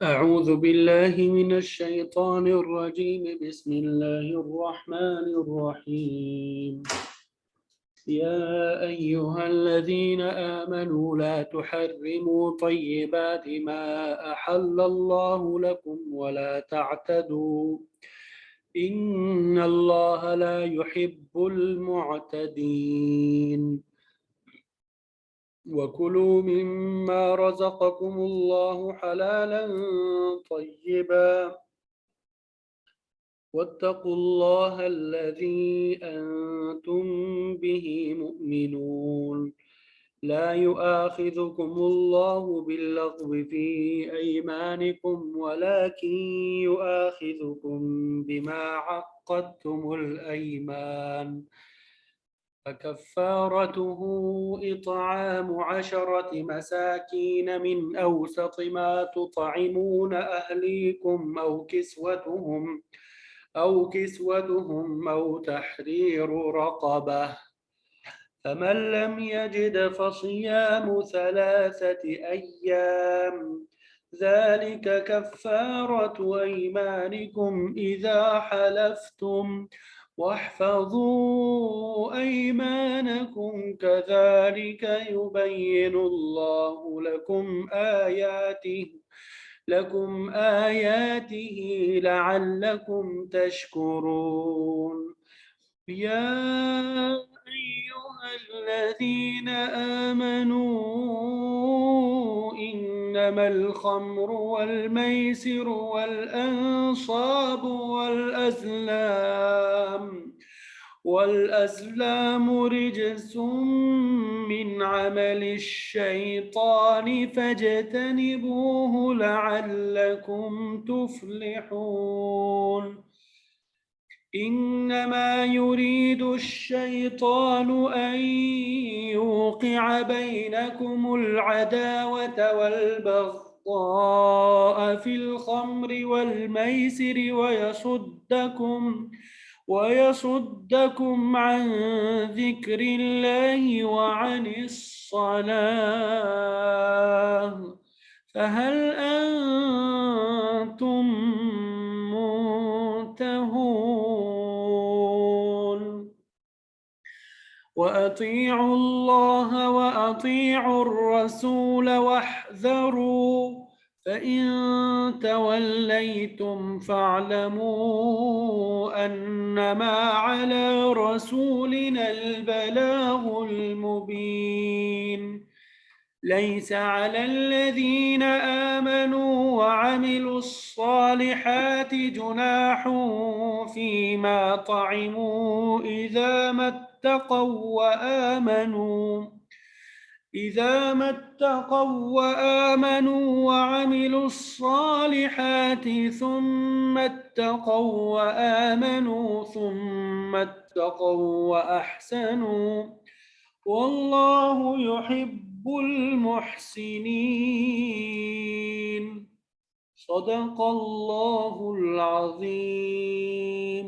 أعوذ بالله من الشيطان الرجيم. بسم الله الرحمن الرحيم. يا أيها الذين آمنوا لا تحرموا طيبات ما أحل الله لكم ولا تعتدوا إن الله لا يحب المعتدين. وكلوا مما رزقكم الله حلالا طيبا واتقوا الله الذي أنتم به مؤمنون. لا يؤاخذكم الله باللغو في أيمانكم ولكن يؤاخذكم بما عقدتم الأيمان، فكفارته إطعام 10 مساكين من أوسط ما تطعمون أهليكم أو كسوتهم أو تحرير رقبة، فمن لم يجد فصيام 3 أيام، ذلك كفارة أيمانكم إذا حلفتم، واحفظوا أيمانكم كذلك يبين الله لكم آياته لعلكم تشكرون. يا أيها الذين آمنوا إنما الخمر والميسر والأنصاب والأزلام رجس من عمل الشيطان فاجتنبوه لعلكم تفلحون. إنما يريد الشيطان أن يوقع بينكم العداوة والبغضاء في الخمر والميسر ويصدكم عن ذكر الله وعن الصلاة، فهل أنتم منتهون؟ وأطيعوا الله وأطيعوا الرسول واحذروا، فإن توليتم فاعلموا أنما على رسولنا البلاغ المبين. ليس على الذين آمنوا وعملوا الصالحات جناح فيما طعموا إذا ما اتقوا وآمنوا وعملوا الصالحات ثم اتقوا وأحسنوا، والله يحب المحسنين. صدق الله العظيم.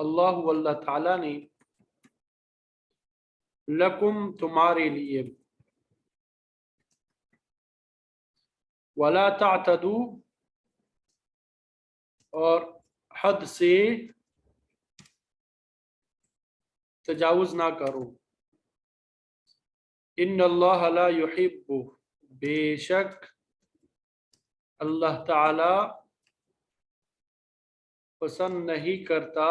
اللہ تعالیٰ نے لکم تمہارے لیے ولا تعتدوا اور حد سے تجاوز نہ کرو ان اللہ لا یحب بے شک اللہ تعالی پسند نہیں کرتا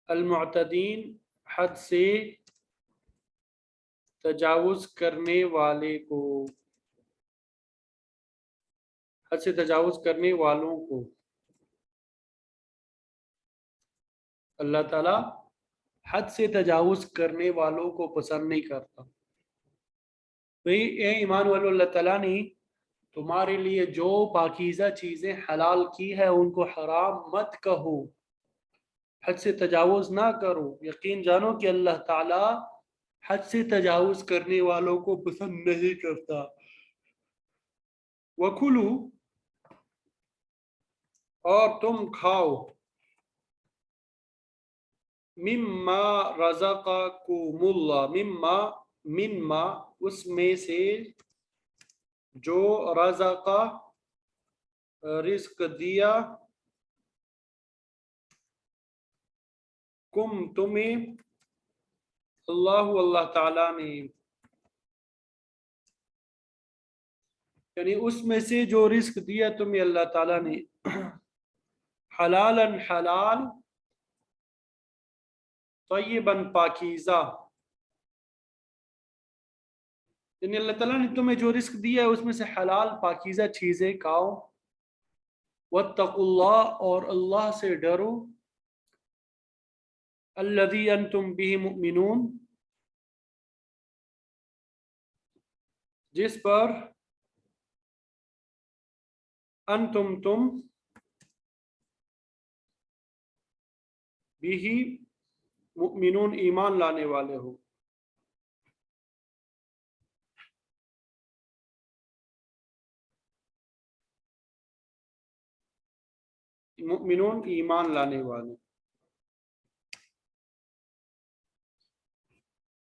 المعتدین حد سے تجاوز کرنے والے کو حد سے تجاوز کرنے والوں کو اللہ تعالیٰ حد سے تجاوز کرنے والوں کو پسند نہیں کرتا۔ بھئی اے ایمان والو اللہ تعالیٰ نے تمہارے لیے جو پاکیزہ چیزیں حلال کی ہے ان کو حرام مت کہو، حد سے تجاوز نہ کرو، یقین جانو کہ اللہ تعالیٰ حد سے تجاوز کرنے والوں کو پسند نہیں کرتا۔ وَكُلُوا اور تم کھاؤ مما رزقکم اللہ مما اس میں سے جو رزقہ رزق دیا کم تمہیں اللہ تعالیٰ نے، یعنی اس میں سے جو رزق دیا تمہیں اللہ تعالیٰ نے حلالا حلال طیباً پاکیزہ، یعنی اللہ تعالیٰ نے تمہیں جو رزق دیا ہے اس میں سے حلال پاکیزہ چیزیں کھاؤ، واتقوا اللہ اور اللہ سے ڈرو، الذی انتم بہ مؤمنون جس پر انتم تم بہ مؤمنون ایمان لانے والے ہو۔ مؤمنون ایمان لانے والے،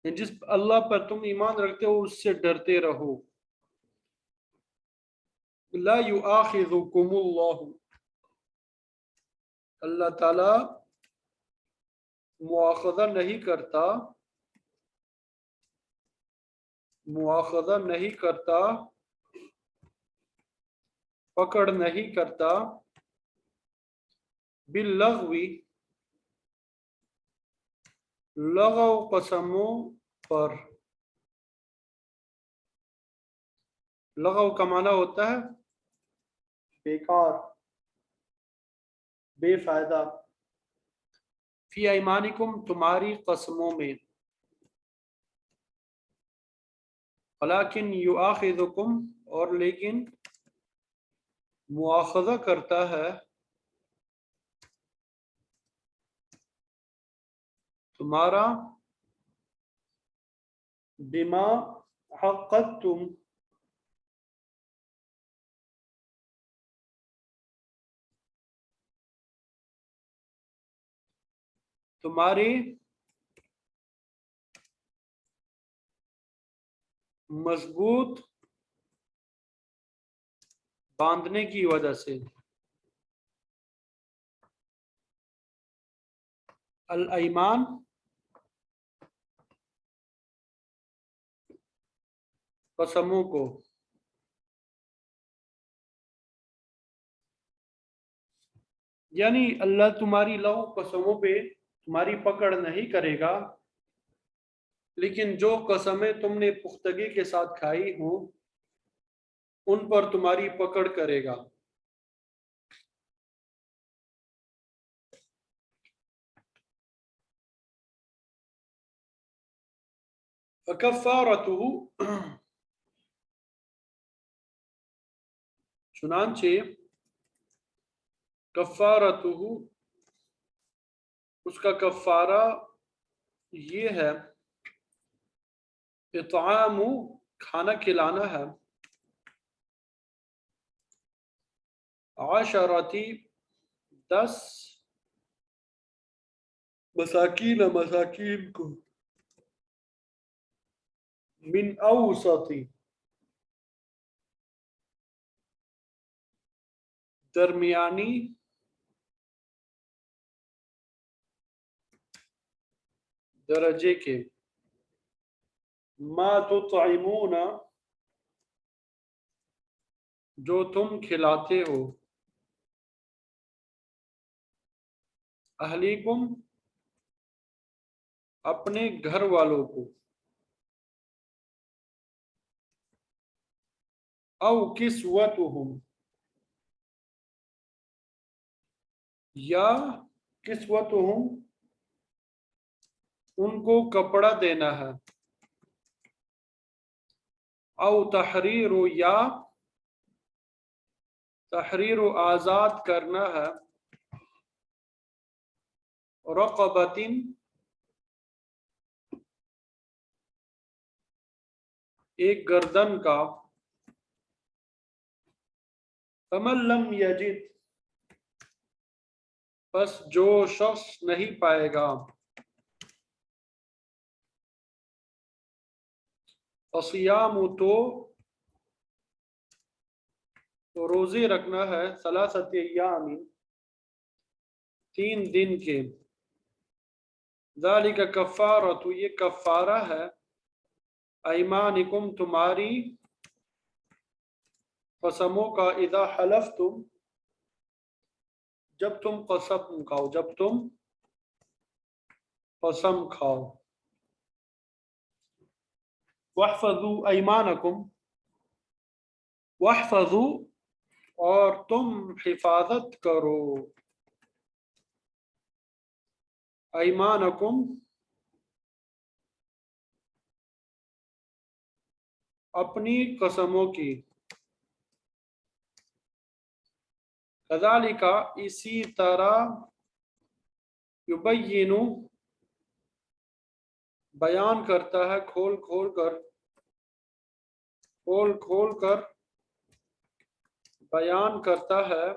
جس اللہ پر تم ایمان رکھتے ہو اس سے ڈرتے رہو۔ لا یؤاخذکم اللہ اللہ تعالی مواخذہ نہیں کرتا پکڑ نہیں کرتا باللغو لغو قسموں پر، لغو کا معنی ہوتا ہے بیکار، بے فائدہ، فی ایمانکم تمہاری قسموں میں، ولیکن یؤاخذکم اور لیکن مواخذہ کرتا ہے تمہارا بما حققتم تمہاری مضبوط باندھنے کی وجہ سے، الایمان قسموں کو، یعنی اللہ تمہاری لغو قسموں پہ تمہاری پکڑ نہیں کرے گا، لیکن جو قسمیں تم نے پختگی کے ساتھ کھائی ہوں ان پر تمہاری پکڑ کرے گا۔ فکفارتہ چنانچہ کفارتہ اس کا کفارہ یہ ہے اطعام کھانا کھلانا ہے، عشرتی 10 مساکین کو من اوسط درمیانی درجے کے ما تطعمون جو تم کھلاتے ہو اہلیکم اپنے گھر والوں کو او کسوتہم یا کسوتہم ان کو کپڑا دینا ہے او تحریر یا تحریر آزاد کرنا ہے رقبۃ ایک گردن کا فمن لم یجد پس جو شخص نہیں پائے گا فصیام تو روزے رکھنا ہے ثلاثۃ ایام 3 دن کے ذالک کفارۃ یہ کفارہ ہے ایمانکم تمہاری قسموں کا اذا حلفتم جب تم قسم کھاؤ واحفظوا ایمانکم واحفظوا اور تم حفاظت کرو ایمانکم اپنی قسموں کی کذالک اسی طرح یبین بیان کرتا ہے کھول کر بیان کرتا ہے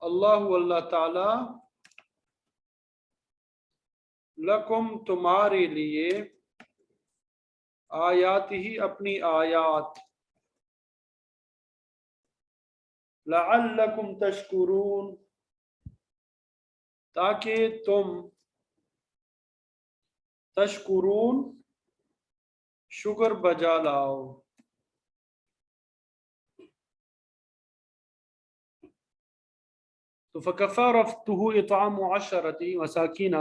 اللہ تعالی لکم تمہارے لیے آیات ہی اپنی آیات لعلکم تشکرون تاکہ تم تشکرون شکر بجا لاؤ تو فکفارتہ اطعام 10 مساکین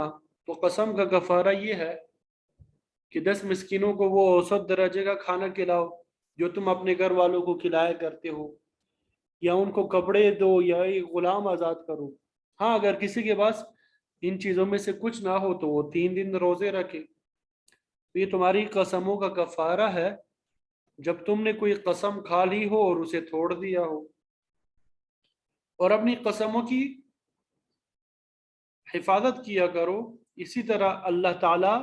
تو قسم کا کفارہ یہ ہے کہ 10 مسکینوں کو وہ اوسط درجے کا کھانا کھلاؤ جو تم اپنے گھر والوں کو کھلایا کرتے ہو یا ان کو کپڑے دو یا ایک غلام آزاد کرو ہاں اگر کسی کے پاس ان چیزوں میں سے کچھ نہ ہو تو وہ 3 دن روزے رکھے یہ تمہاری قسموں کا کفارہ ہے جب تم نے کوئی قسم کھا لی ہو اور اسے توڑ دیا ہو اور اپنی قسموں کی حفاظت کیا کرو اسی طرح اللہ تعالی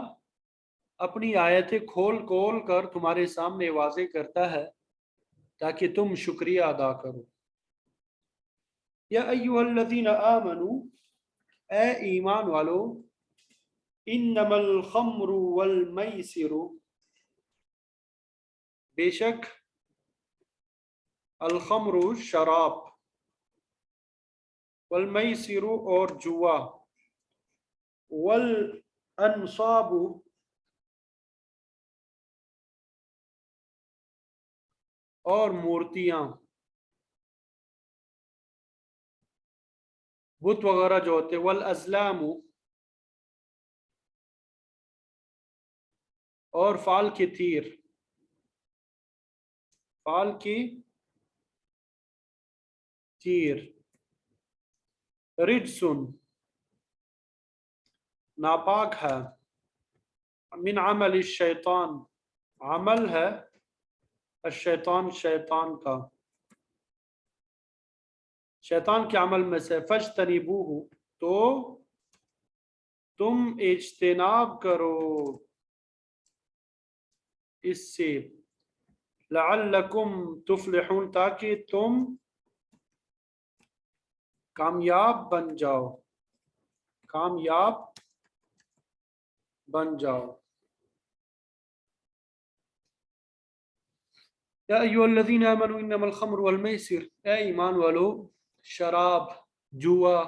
اپنی آیتیں کھول کر تمہارے سامنے واضح کرتا ہے تاکہ تم شکریہ ادا کرو یا ایھا الذین آمنوا اے ایمان والو انما الخمر والمیسر بے شک الخمر شراب والمیسر اور جوا والانصاب اور مورتیاں بت وغیرہ جو ہوتے والازلام اور فال کے تیر رجسن ناپاک ہے من عمل الشیطان عمل ہے الشیطان شیطان کا شیطان کے عمل میں سے فاجتنبوہ تو تم اجتناب کرو اس سے لعلکم تفلحون تاکہ تم کامیاب بن جاؤ بن جاؤ. یا ایھا الذین آمنوا انما الخمر والمیسر، اے ایمان والو، شراب، جوا،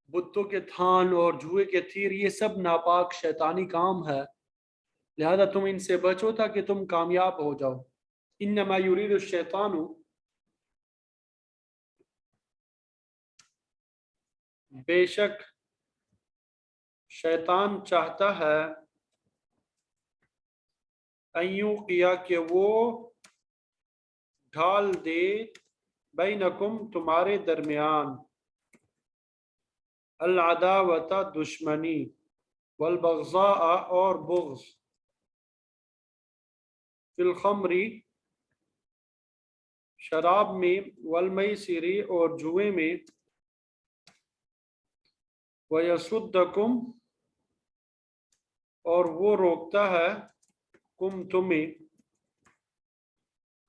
بتوں کے تھان اور جوئے کے تیر، یہ سب ناپاک شیطانی کام ہے، لہذا تم ان سے بچو تاکہ تم کامیاب ہو جاؤ. انما یرید الشیطان، بے شک شیطان چاہتا ہے، ان یوقع کہ وہ ڈھال دے، بینکم تمہارے درمیان، العداوت دشمنی، والبغضاء اور بغض، فی الخمر شراب میں، والمیسر اور جوئے میں، ویصدکم اور وہ روکتا ہے کم تمہیں،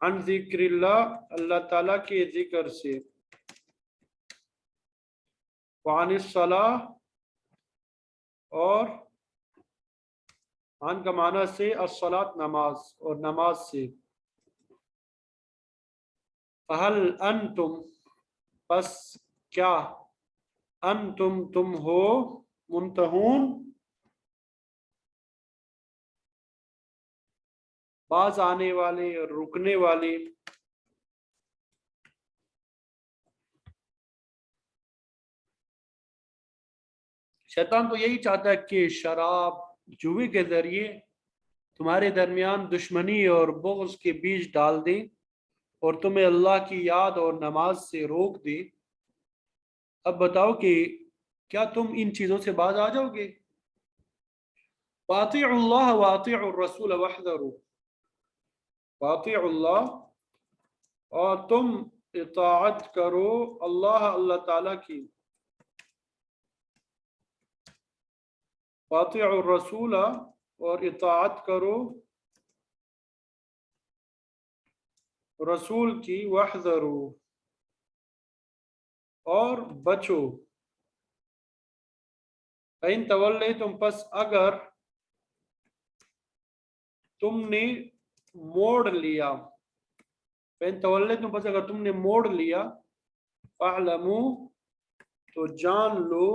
عن ذکر اللہ اللہ تعالیٰ کے ذکر سے، وعن الصلاۃ اور عن کا معنی سے الصلاۃ نماز اور نماز سے. فہل انتم پس کیا، انتم تم ہو، منتہون باز آنے والے اور رکنے والے. شیطان تو یہی چاہتا ہے کہ شراب جوئے کے ذریعے تمہارے درمیان دشمنی اور بغض کے بیج ڈال دے اور تمہیں اللہ کی یاد اور نماز سے روک دے. اب بتاؤ کہ کیا تم ان چیزوں سے باز آ جاؤ گے؟ وَأَطِيعُوا اللَّهَ وَأَطِيعُوا الرَّسُولَ وَاحْذَرُوا، وَأَطِيعُوا اللَّهَ اور تم اطاعت کرو اللہ تعالیٰ کی، وَأَطِيعُوا الرَّسُولَ اور اطاعت کرو رسول کی، وَاحْذَرُوا اور بچو. فَإِن تَوَلَّيْتُمْ پس اگر تم نے موڑ لیا، فَإِن تَوَلَّيْتُمْ پس اگر تم نے موڑ لیا، فَاعْلَمُوا تو جان لو،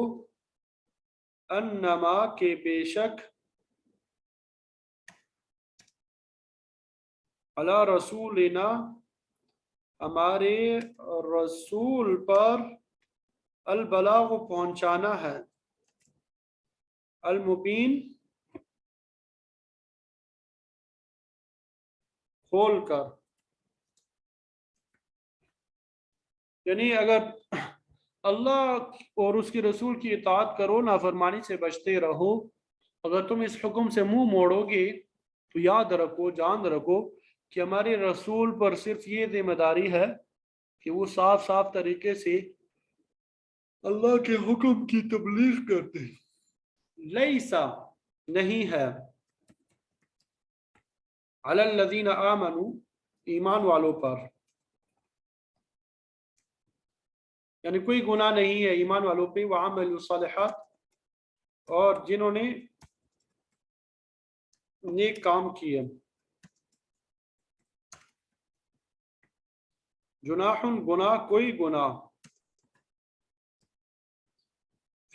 انما کہ بے شک، علی رسولنا ہمارے رسول پر، البلاغ پہنچانا ہے، المبین کھول کر. یعنی اگر اللہ اور اس کے رسول کی اطاعت کرو، نافرمانی سے بچتے رہو، اگر تم اس حکم سے منہ موڑو گے تو یاد رکھو، جان رکھو کہ ہمارے رسول پر صرف یہ ذمہ داری ہے کہ وہ صاف صاف طریقے سے اللہ کے حکم کی تبلیغ کرتے. لیسا نہیں ہے، علی الذین آمنوا ایمان والوں پر، یعنی کوئی گناہ نہیں ہے ایمان والوں پہ، وعملوا الصالحات اور جنہوں نے نیک کام کیے. جناح گناہ، کوئی گناہ،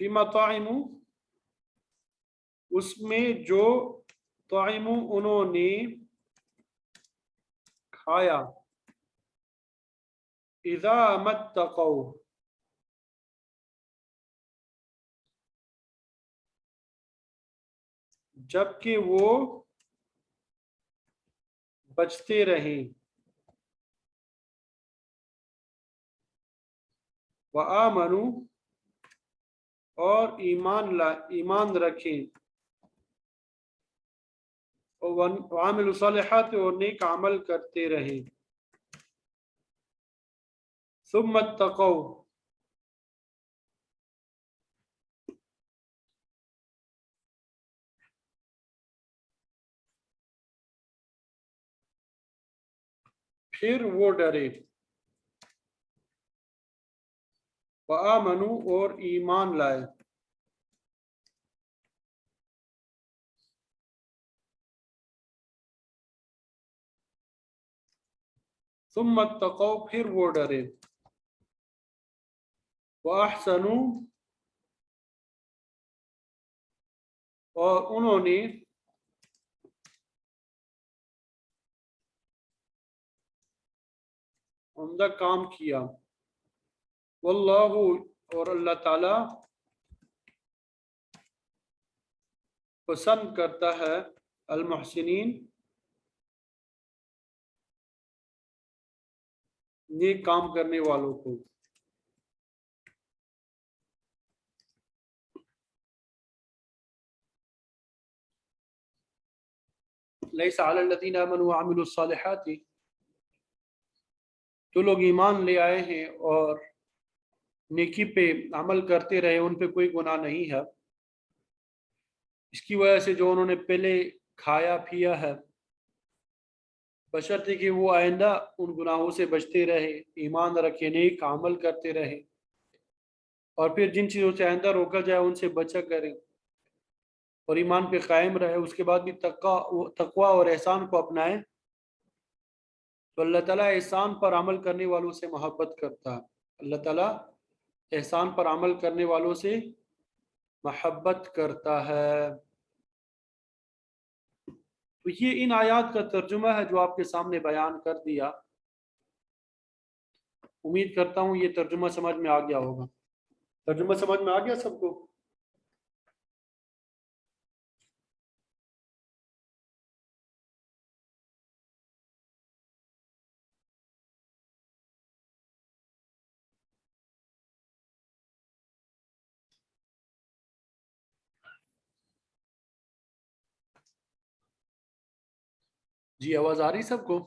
فیما طعموا اس میں جو، طعموا انہوں نے کھایا، اذا متقوا جبکہ وہ بچتے رہیں، وآمنوا اور ایمان رکھیں، وعملوا الصالحات اور نیک عمل کرتے رہیں. ثم اتقوا پھر وہ ڈرے، وآمنوا اور ایمان لائے، ثم اتقوا پھر وہ ڈرے واحسنوا اور انہوں نے عمدہ کام کیا واللہ اور اللہ تعالی پسند کرتا ہے المحسنین نیک کام کرنے والوں کو لیس علی الذین آمنوا وعملوا الصالحات تو لوگ ایمان لے آئے ہیں اور نیکی پہ عمل کرتے رہے ان پہ کوئی گناہ نہیں ہے اس کی وجہ سے جو انہوں نے پہلے کھایا پیا ہے بشرطے کہ وہ آئندہ ان گناہوں سے بچتے رہے ایمان رکھے نیک عمل کرتے رہے اور پھر جن چیزوں سے آئندہ روکا جائے ان سے بچا کریں اور ایمان پہ قائم رہے اس کے بعد بھی تقوی اور احسان کو اپنائیں تو اللہ تعالیٰ احسان پر عمل کرنے والوں سے محبت کرتا ہے اللہ تعالیٰ احسان پر عمل کرنے والوں سے محبت کرتا ہے تو یہ ان آیات کا ترجمہ ہے جو آپ کے سامنے بیان کر دیا امید کرتا ہوں یہ ترجمہ سمجھ میں آ گیا ہوگا ترجمہ سمجھ میں آ گیا سب کو جی آواز آ رہی سب کو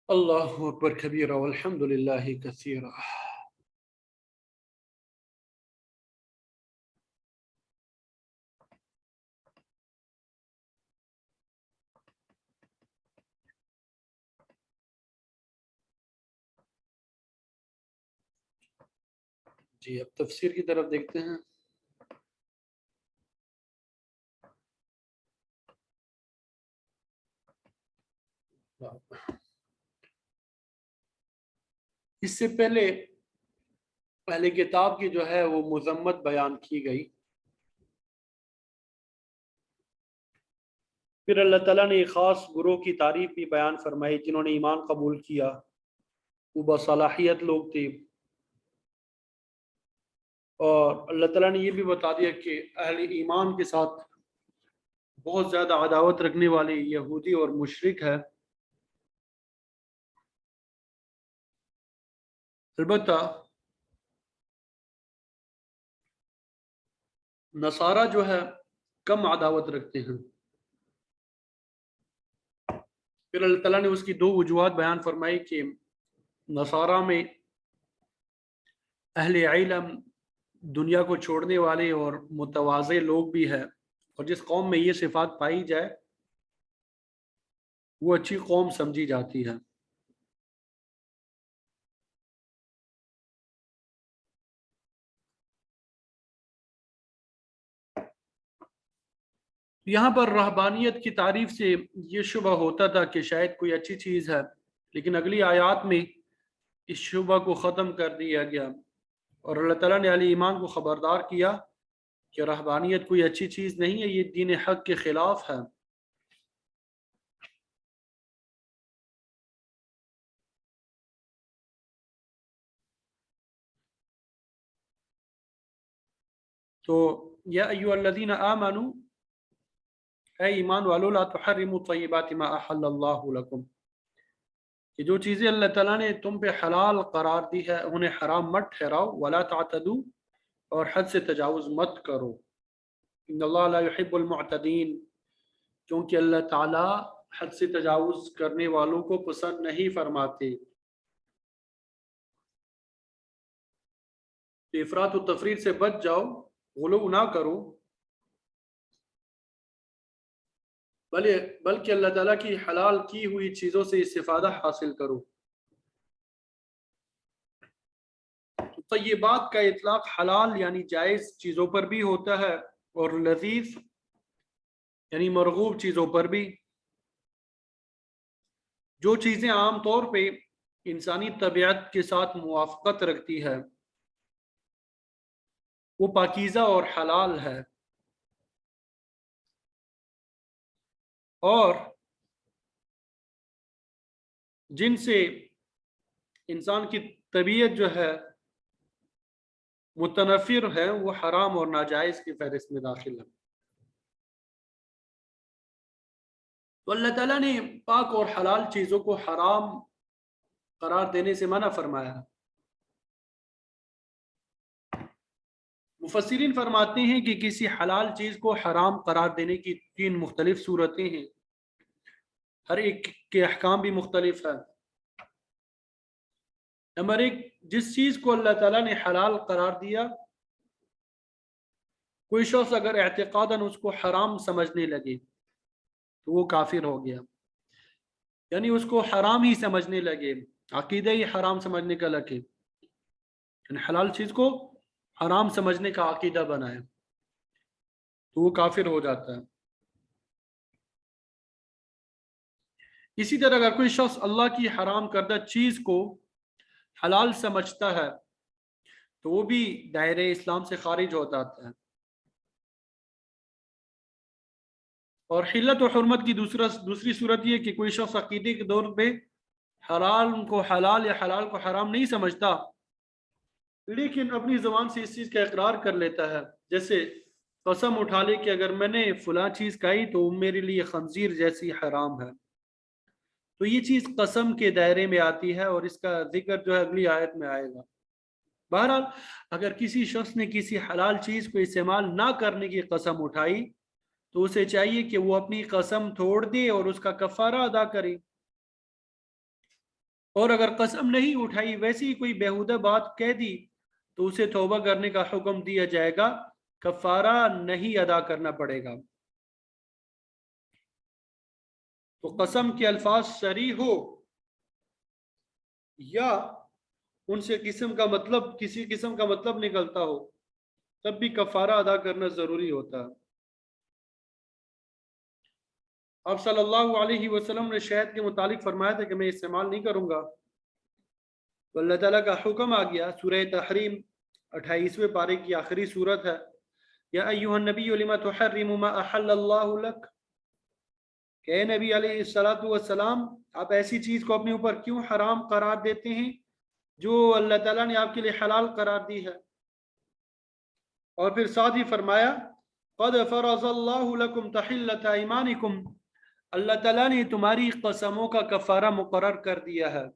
اللہ اکبر کبیرہ والحمد للہ کثیرہ جی اب تفسیر کی طرف دیکھتے ہیں اس سے پہلے اہل کتاب کی جو ہے وہ مذمت بیان کی گئی پھر اللہ تعالیٰ نے ایک خاص گروہ کی تعریف بھی بیان فرمائی جنہوں نے ایمان قبول کیا وہ باصلاحیت لوگ تھے اور اللہ تعالیٰ نے یہ بھی بتا دیا کہ اہل ایمان کے ساتھ بہت زیادہ عداوت رکھنے والے یہودی اور مشرک ہے البتہ نصارہ جو ہے کم عداوت رکھتے ہیں پھر اللہ تعالیٰ نے اس کی دو وجوہات بیان فرمائی کہ نصارہ میں اہل علم دنیا کو چھوڑنے والے اور متواضع لوگ بھی ہے اور جس قوم میں یہ صفات پائی جائے وہ اچھی قوم سمجھی جاتی ہے یہاں پر رہبانیت کی تعریف سے یہ شبہ ہوتا تھا کہ شاید کوئی اچھی چیز ہے لیکن اگلی آیات میں اس شبہ کو ختم کر دیا گیا اور اللہ تعالیٰ نے اہل ایمان کو خبردار کیا کہ رہبانیت کوئی اچھی چیز نہیں ہے یہ دین حق کے خلاف ہے تو یا ایھا الذین آمنوا اے ایمان والو لا تحرموا طیبات ما احل اللہ لکم کہ جو چیزیں اللہ تعالیٰ نے تم پہ حلال قرار دی ہے انہیں حرام مت ٹھہراؤ ولا تعتدوا اور حد سے تجاوز مت کرو ان اللہ لا يحب المعتدین کیونکہ اللہ تعالیٰ حد سے تجاوز کرنے والوں کو پسند نہیں فرماتے تو افراط و تفریط سے بچ جاؤ غلو نہ کرو بلکہ اللہ تعالیٰ کی حلال کی ہوئی چیزوں سے استفادہ حاصل کرو۔ طیبات کا اطلاق حلال یعنی جائز چیزوں پر بھی ہوتا ہے، اور لذیذ یعنی مرغوب چیزوں پر بھی۔ جو چیزیں عام طور پہ انسانی طبیعت کے ساتھ موافقت رکھتی ہے وہ پاکیزہ اور حلال ہے، اور جن سے انسان کی طبیعت جو ہے متنفر ہے وہ حرام اور ناجائز کی فہرست میں داخل ہے۔ تو اللہ تعالیٰ نے پاک اور حلال چیزوں کو حرام قرار دینے سے منع فرمایا۔ مفسرین فرماتے ہیں کہ کسی حلال چیز کو حرام قرار دینے کی 3 مختلف صورتیں ہیں، ہر ایک کے احکام بھی مختلف ہیں۔ نمبر 1، جس چیز کو اللہ تعالیٰ نے حلال قرار دیا کوئی شخص اگر اعتقاداً اس کو حرام سمجھنے لگے تو وہ کافر ہو گیا، یعنی اس کو حرام ہی سمجھنے لگے، عقیدہ ہی حرام سمجھنے کا لگے، یعنی حلال چیز کو حرام سمجھنے کا عقیدہ بنائے تو وہ کافر ہو جاتا ہے۔ اسی طرح اگر کوئی شخص اللہ کی حرام کردہ چیز کو حلال سمجھتا ہے تو وہ بھی دائرہ اسلام سے خارج ہو جاتا ہے۔ اور حلت و حرمت کی دوسری صورت یہ کہ کوئی شخص عقیدے کے دور پہ حلال کو حلال یا حلال کو حرام نہیں سمجھتا لیکن اپنی زبان سے اس چیز کا اقرار کر لیتا ہے، جیسے قسم اٹھا لے کہ اگر میں نے فلاں چیز کھائی تو میرے لیے خنزیر جیسی حرام ہے، تو یہ چیز قسم کے دائرے میں آتی ہے اور اس کا ذکر جو ہے اگلی آیت میں آئے گا۔ بہرحال اگر کسی شخص نے کسی حلال چیز کو استعمال نہ کرنے کی قسم اٹھائی تو اسے چاہیے کہ وہ اپنی قسم توڑ دے اور اس کا کفارہ ادا کرے، اور اگر قسم نہیں اٹھائی ویسی ہی کوئی بیہودہ بات کہہ دی تو اسے توبہ کرنے کا حکم دیا جائے گا، کفارہ نہیں ادا کرنا پڑے گا۔ تو قسم کے الفاظ صریح ہو یا ان سے کسی قسم کا مطلب نکلتا ہو تب بھی کفارہ ادا کرنا ضروری ہوتا ہے۔ آپ صلی اللہ علیہ وسلم نے شہد کے متعلق فرمایا تھا کہ میں استعمال نہیں کروں گا، تو اللہ تعالیٰ کا حکم آ گیا۔ سورہ تحریم 28ویں پارے کی آخری صورت ہے، یا ایھا النبی لما تحرم ما احل اللہ لک، کہ اے نبی علیہ الصلوۃ والسلام آپ ایسی چیز کو اپنے اوپر کیوں حرام قرار دیتے ہیں جو اللہ تعالیٰ نے آپ کے لیے حلال قرار دی ہے۔ اور پھر ساتھ ہی فرمایا قد فرض اللہ لکم تحلۃ ایمانکم، اللہ تعالیٰ نے تمہاری قسموں کا کفارہ مقرر کر دیا ہے،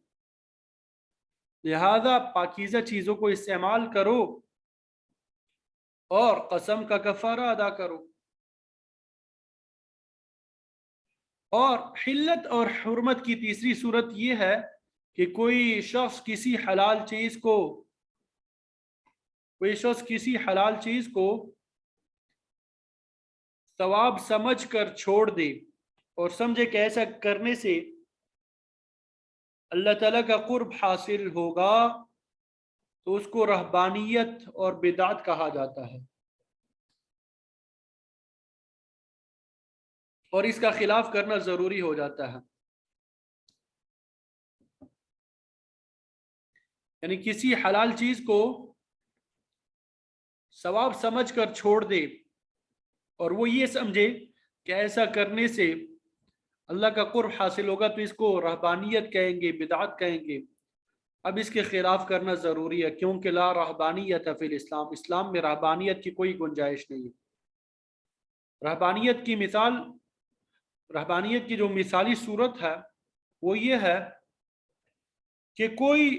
لہذا پاکیزہ چیزوں کو استعمال کرو اور قسم کا کفارہ ادا کرو۔ اور حلت اور حرمت کی تیسری صورت یہ ہے کہ کوئی شخص کسی حلال چیز کو ثواب سمجھ کر چھوڑ دے اور سمجھے کہ ایسا کرنے سے اللہ تعالیٰ کا قرب حاصل ہوگا تو اس کو رہبانیت اور بدعت کہا جاتا ہے، اور اس کا خلاف کرنا ضروری ہو جاتا ہے۔ یعنی کسی حلال چیز کو ثواب سمجھ کر چھوڑ دے اور وہ یہ سمجھے کہ ایسا کرنے سے اللہ کا قرب حاصل ہوگا تو اس کو رہبانیت کہیں گے، بدعت کہیں گے۔ اب اس کے خلاف کرنا ضروری ہے، کیونکہ لا رہبانیت فی الاسلام، اسلام میں رہبانیت کی کوئی گنجائش نہیں ہے۔ رہبانیت کی جو مثالی صورت ہے وہ یہ ہے کہ کوئی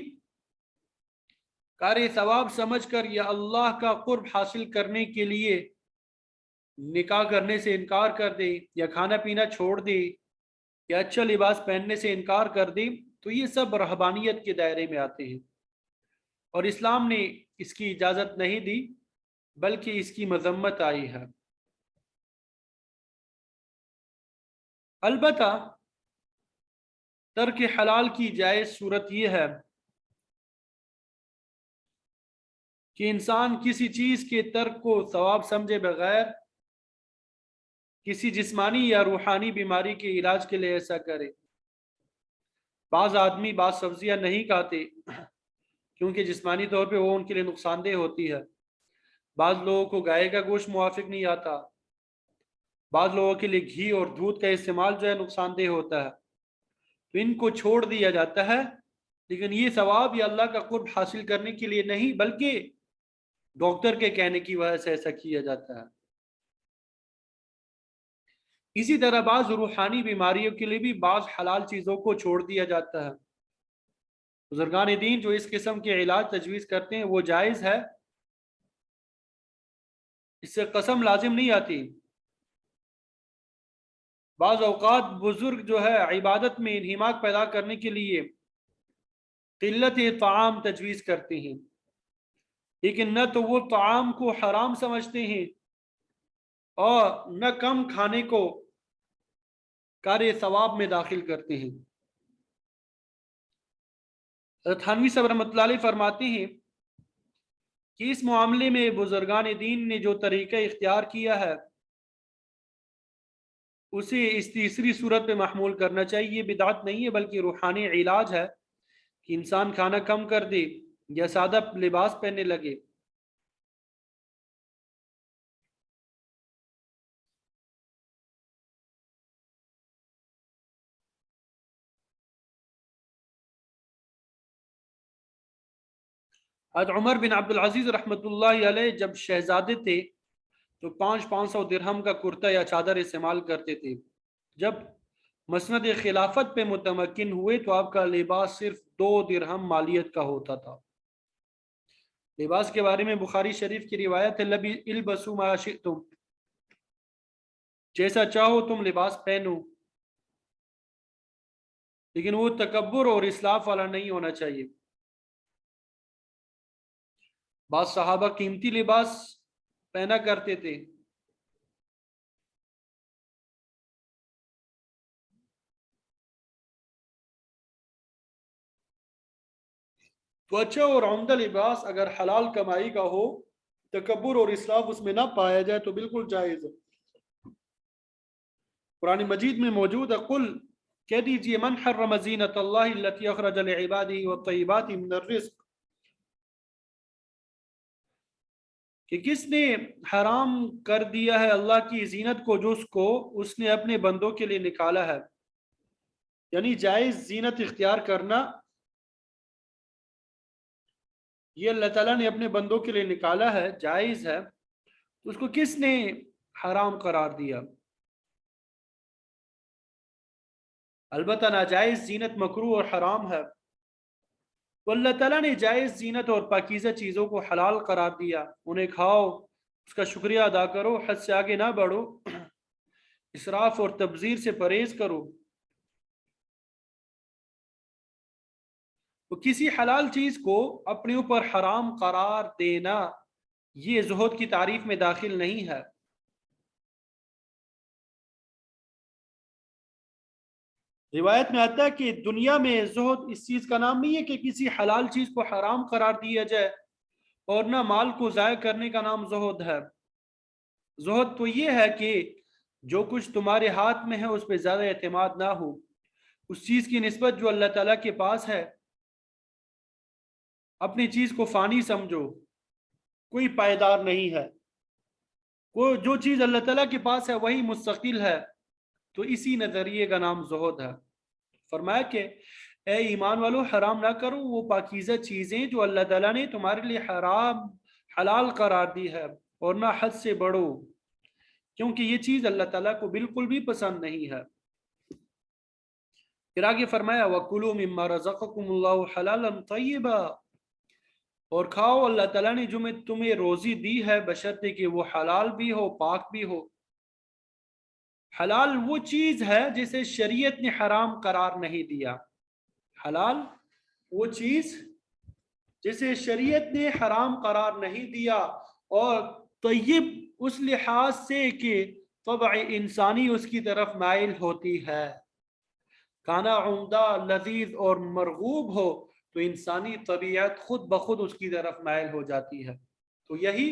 کار ثواب سمجھ کر یا اللہ کا قرب حاصل کرنے کے لیے نکاح کرنے سے انکار کر دے یا کھانا پینا چھوڑ دے یا اچھا لباس پہننے سے انکار کر دے تو یہ سب رہبانیت کے دائرے میں آتے ہیں، اور اسلام نے اس کی اجازت نہیں دی بلکہ اس کی مذمت آئی ہے۔ البتہ ترک حلال کی جائز صورت یہ ہے کہ انسان کسی چیز کے ترک کو ثواب سمجھے بغیر کسی جسمانی یا روحانی بیماری کے علاج کے لیے ایسا کرے۔ بعض آدمی بعض سبزیاں نہیں کھاتے کیونکہ جسمانی طور پہ وہ ان کے لیے نقصان دہ ہوتی ہے۔ بعض لوگوں کو گائے کا گوشت موافق نہیں آتا، بعض لوگوں کے لیے گھی اور دودھ کا استعمال جو ہے نقصان دہ ہوتا ہے، تو ان کو چھوڑ دیا جاتا ہے، لیکن یہ ثواب یا اللہ کا قرب حاصل کرنے کے لیے نہیں بلکہ ڈاکٹر کے کہنے کی وجہ سے ایسا کیا جاتا ہے۔ اسی طرح بعض روحانی بیماریوں کے لیے بھی بعض حلال چیزوں کو چھوڑ دیا جاتا ہے۔ بزرگان دین جو اس قسم کے علاج تجویز کرتے ہیں وہ جائز ہے، اس سے قسم لازم نہیں آتی۔ بعض اوقات بزرگ جو ہے عبادت میں انہماک پیدا کرنے کے لیے قلت طعام تجویز کرتے ہیں، لیکن نہ تو وہ طعام کو حرام سمجھتے ہیں اور نہ کم کھانے کو کار ثواب میں داخل کرتے ہیں۔ حضرت تھانوی صاحب رحمۃ اللہ علیہ فرماتے ہیں کہ اس معاملے میں بزرگان دین نے جو طریقہ اختیار کیا ہے اسے اس تیسری صورت پہ محمول کرنا چاہیے۔ یہ بدعت نہیں ہے بلکہ روحانی علاج ہے کہ انسان کھانا کم کر دے یا سادہ لباس پہننے لگے۔ حضرت عمر بن عبد العزیز رحمۃ اللہ علیہ جب شہزادے تھے تو 500 درہم کا کرتا یا چادر استعمال کرتے تھے۔ جب مسند خلافت پہ متمکن ہوئے تو آپ کا لباس صرف 2 درہم مالیت کا ہوتا تھا۔ لباس کے بارے میں بخاری شریف کی روایت ہے، البسوا ما شئتم، جیسا چاہو تم لباس پہنو، لیکن وہ تکبر اور اسلاف والا نہیں ہونا چاہیے۔ بعض صحابہ قیمتی لباس پہنا کرتے تھے، تو اچھا اور عمدہ لباس اگر حلال کمائی کا ہو، تکبر اور اسراف اس میں نہ پایا جائے تو بالکل جائز ہے۔ قرآن مجید میں موجود ہے، قل کہہ دیجئے من حرم زینت اللہ التی اخرج لعبادہ والطیبات من الرزق، کہ کس نے حرام کر دیا ہے اللہ کی زینت کو جو اس نے اپنے بندوں کے لیے نکالا ہے، یعنی جائز زینت اختیار کرنا یہ اللہ تعالیٰ نے اپنے بندوں کے لیے نکالا ہے، جائز ہے، تو اس کو کس نے حرام قرار دیا؟ البتہ ناجائز زینت مکروہ اور حرام ہے، تو اللہ تعالیٰ نے جائز زینت اور پاکیزہ چیزوں کو حلال قرار دیا، انہیں کھاؤ، اس کا شکریہ ادا کرو، حد سے آگے نہ بڑھو، اسراف اور تبذیر سے پرہیز کرو۔ تو کسی حلال چیز کو اپنے اوپر حرام قرار دینا یہ زہد کی تعریف میں داخل نہیں ہے۔ روایت میں آتا ہے کہ دنیا میں زہد اس چیز کا نام نہیں ہے کہ کسی حلال چیز کو حرام قرار دیا جائے، اور نہ مال کو ضائع کرنے کا نام زہد ہے۔ زہد تو یہ ہے کہ جو کچھ تمہارے ہاتھ میں ہے اس پہ زیادہ اعتماد نہ ہو، اس چیز کی نسبت جو اللہ تعالیٰ کے پاس ہے اپنی چیز کو فانی سمجھو، کوئی پائیدار نہیں ہے، وہ جو چیز اللہ تعالیٰ کے پاس ہے وہی مستقل ہے، تو اسی نظریے کا نام زہد ہے۔ فرمایا کہ اے ایمان والو حرام نہ کرو وہ پاکیزہ چیزیں جو اللہ تعالیٰ نے تمہارے لیے حلال قرار دی ہے، اور نہ حد سے بڑھو، کیونکہ یہ چیز اللہ تعالیٰ کو بالکل بھی پسند نہیں ہے۔ پھر آگے فرمایا وَكُلُوا مِمَّا رَزَقَكُمُ اللَّهُ حَلَالًا طَيِّبًا، اور کھاؤ اللہ تعالیٰ نے جو تمہیں روزی دی ہے بشرطے کہ وہ حلال بھی ہو پاک بھی ہو۔ حلال وہ چیز ہے جسے شریعت نے حرام قرار نہیں دیا، حلال وہ چیز جسے شریعت نے حرام قرار نہیں دیا، اور طیب اس لحاظ سے کہ طبع انسانی اس کی طرف مائل ہوتی ہے، کھانا عمدہ، لذیذ اور مرغوب ہو تو انسانی طبیعت خود بخود اس کی طرف مائل ہو جاتی ہے، تو یہی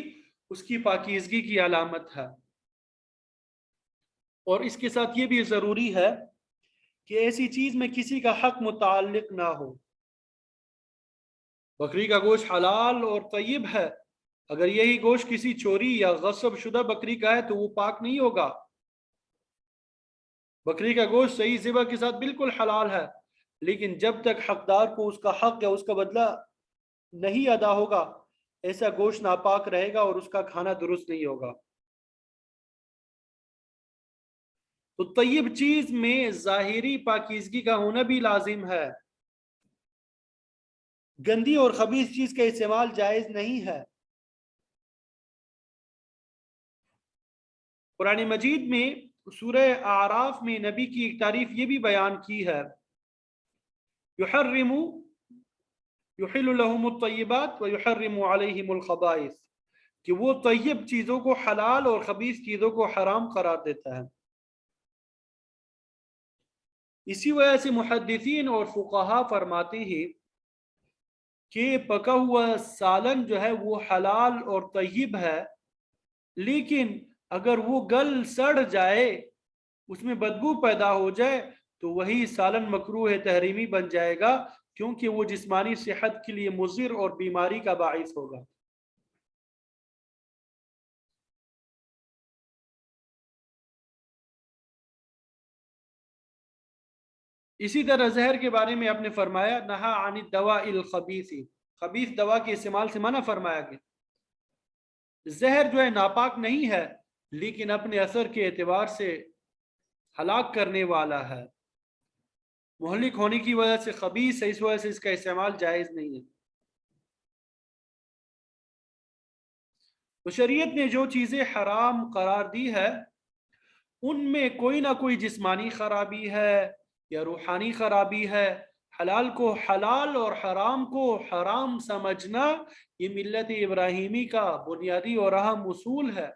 اس کی پاکیزگی کی علامت ہے۔ اور اس کے ساتھ یہ بھی ضروری ہے کہ ایسی چیز میں کسی کا حق متعلق نہ ہو۔ بکری کا گوشت حلال اور طیب ہے، اگر یہی گوشت کسی چوری یا غصب شدہ بکری کا ہے تو وہ پاک نہیں ہوگا۔ بکری کا گوشت صحیح ذبح کے ساتھ بالکل حلال ہے، لیکن جب تک حقدار کو اس کا حق یا اس کا بدلہ نہیں ادا ہوگا، ایسا گوشت ناپاک رہے گا اور اس کا کھانا درست نہیں ہوگا۔ تو طیب چیز میں ظاہری پاکیزگی کا ہونا بھی لازم ہے، گندی اور خبیث چیز کا استعمال جائز نہیں ہے۔ قرآن مجید میں سورہ اعراف میں نبی کی ایک تعریف یہ بھی بیان کی ہے، یحل لهم الطیبات ویحرم علیہم الخبائث، کہ وہ طیب چیزوں کو حلال اور خبیث چیزوں کو حرام قرار دیتا ہے۔ اسی وجہ سے محدثین اور فقہا فرماتے ہیں کہ پکا ہوا سالن جو ہے وہ حلال اور طیب ہے، لیکن اگر وہ گل سڑ جائے، اس میں بدبو پیدا ہو جائے تو وہی سالن مکروہ تحریمی بن جائے گا، کیونکہ وہ جسمانی صحت کے لیے مضر اور بیماری کا باعث ہوگا۔ اسی طرح زہر کے بارے میں آپ نے فرمایا نہا عن الدواء الخبیث، خبیث دوا کے استعمال سے منع فرمایا گیا۔ زہر جو ہے ناپاک نہیں ہے، لیکن اپنے اثر کے اعتبار سے ہلاک کرنے والا ہے، مہلک ہونے کی وجہ سے خبیث ہے، اس وجہ سے اس کا استعمال جائز نہیں ہے۔ تو شریعت نے جو چیزیں حرام قرار دی ہے ان میں کوئی نہ کوئی جسمانی خرابی ہے یا روحانی خرابی ہے۔ حلال کو حلال اور حرام کو حرام سمجھنا یہ ملت ابراہیمی کا بنیادی اور اہم اصول ہے۔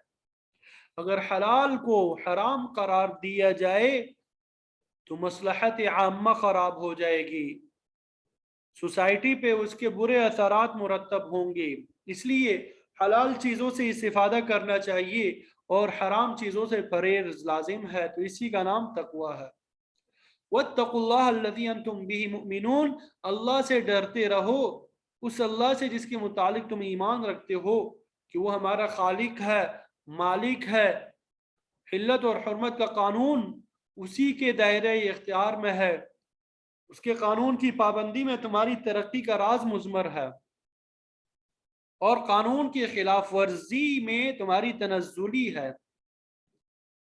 اگر حلال کو حرام قرار دیا جائے تو مصلحت عامہ خراب ہو جائے گی، سوسائٹی پہ اس کے برے اثرات مرتب ہوں گے۔ اس لیے حلال چیزوں سے استفادہ کرنا چاہیے اور حرام چیزوں سے پرہیز لازم ہے، تو اسی کا نام تقویٰ ہے۔ وَاتَّقُوا اللَّهَ الَّذِي أَنْتُمْ بِهِ مُؤْمِنُونَ، اللہ سے ڈرتے رہو، اس اللہ سے جس کے متعلق تم ایمان رکھتے ہو کہ وہ ہمارا خالق ہے، مالک ہے، حلت اور حرمت کا قانون اسی کے دائرہ اختیار میں ہے، اس کے قانون کی پابندی میں تمہاری ترقی کا راز مضمر ہے، اور قانون کی خلاف ورزی میں تمہاری تنزلی ہے،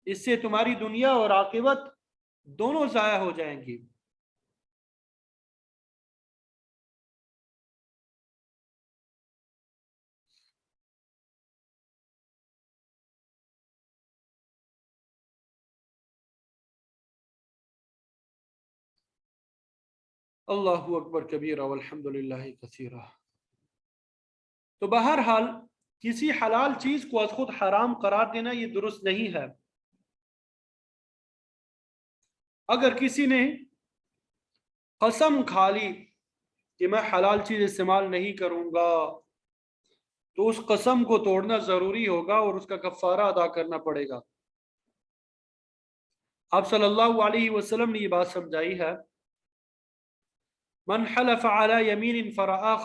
اس سے تمہاری دنیا اور عاقبت دونوں ضائع ہو جائیں گی۔ اللہ اکبر کبیرہ والحمد للہ کثیرہ۔ تو بہرحال کسی حلال چیز کو از خود حرام قرار دینا یہ درست نہیں ہے۔ اگر کسی نے قسم کھا لی کہ میں حلال چیز استعمال نہیں کروں گا تو اس قسم کو توڑنا ضروری ہوگا اور اس کا کفارہ ادا کرنا پڑے گا۔ آپ صلی اللہ علیہ وسلم نے یہ بات سمجھائی ہے، من حلف على يمين فرآخ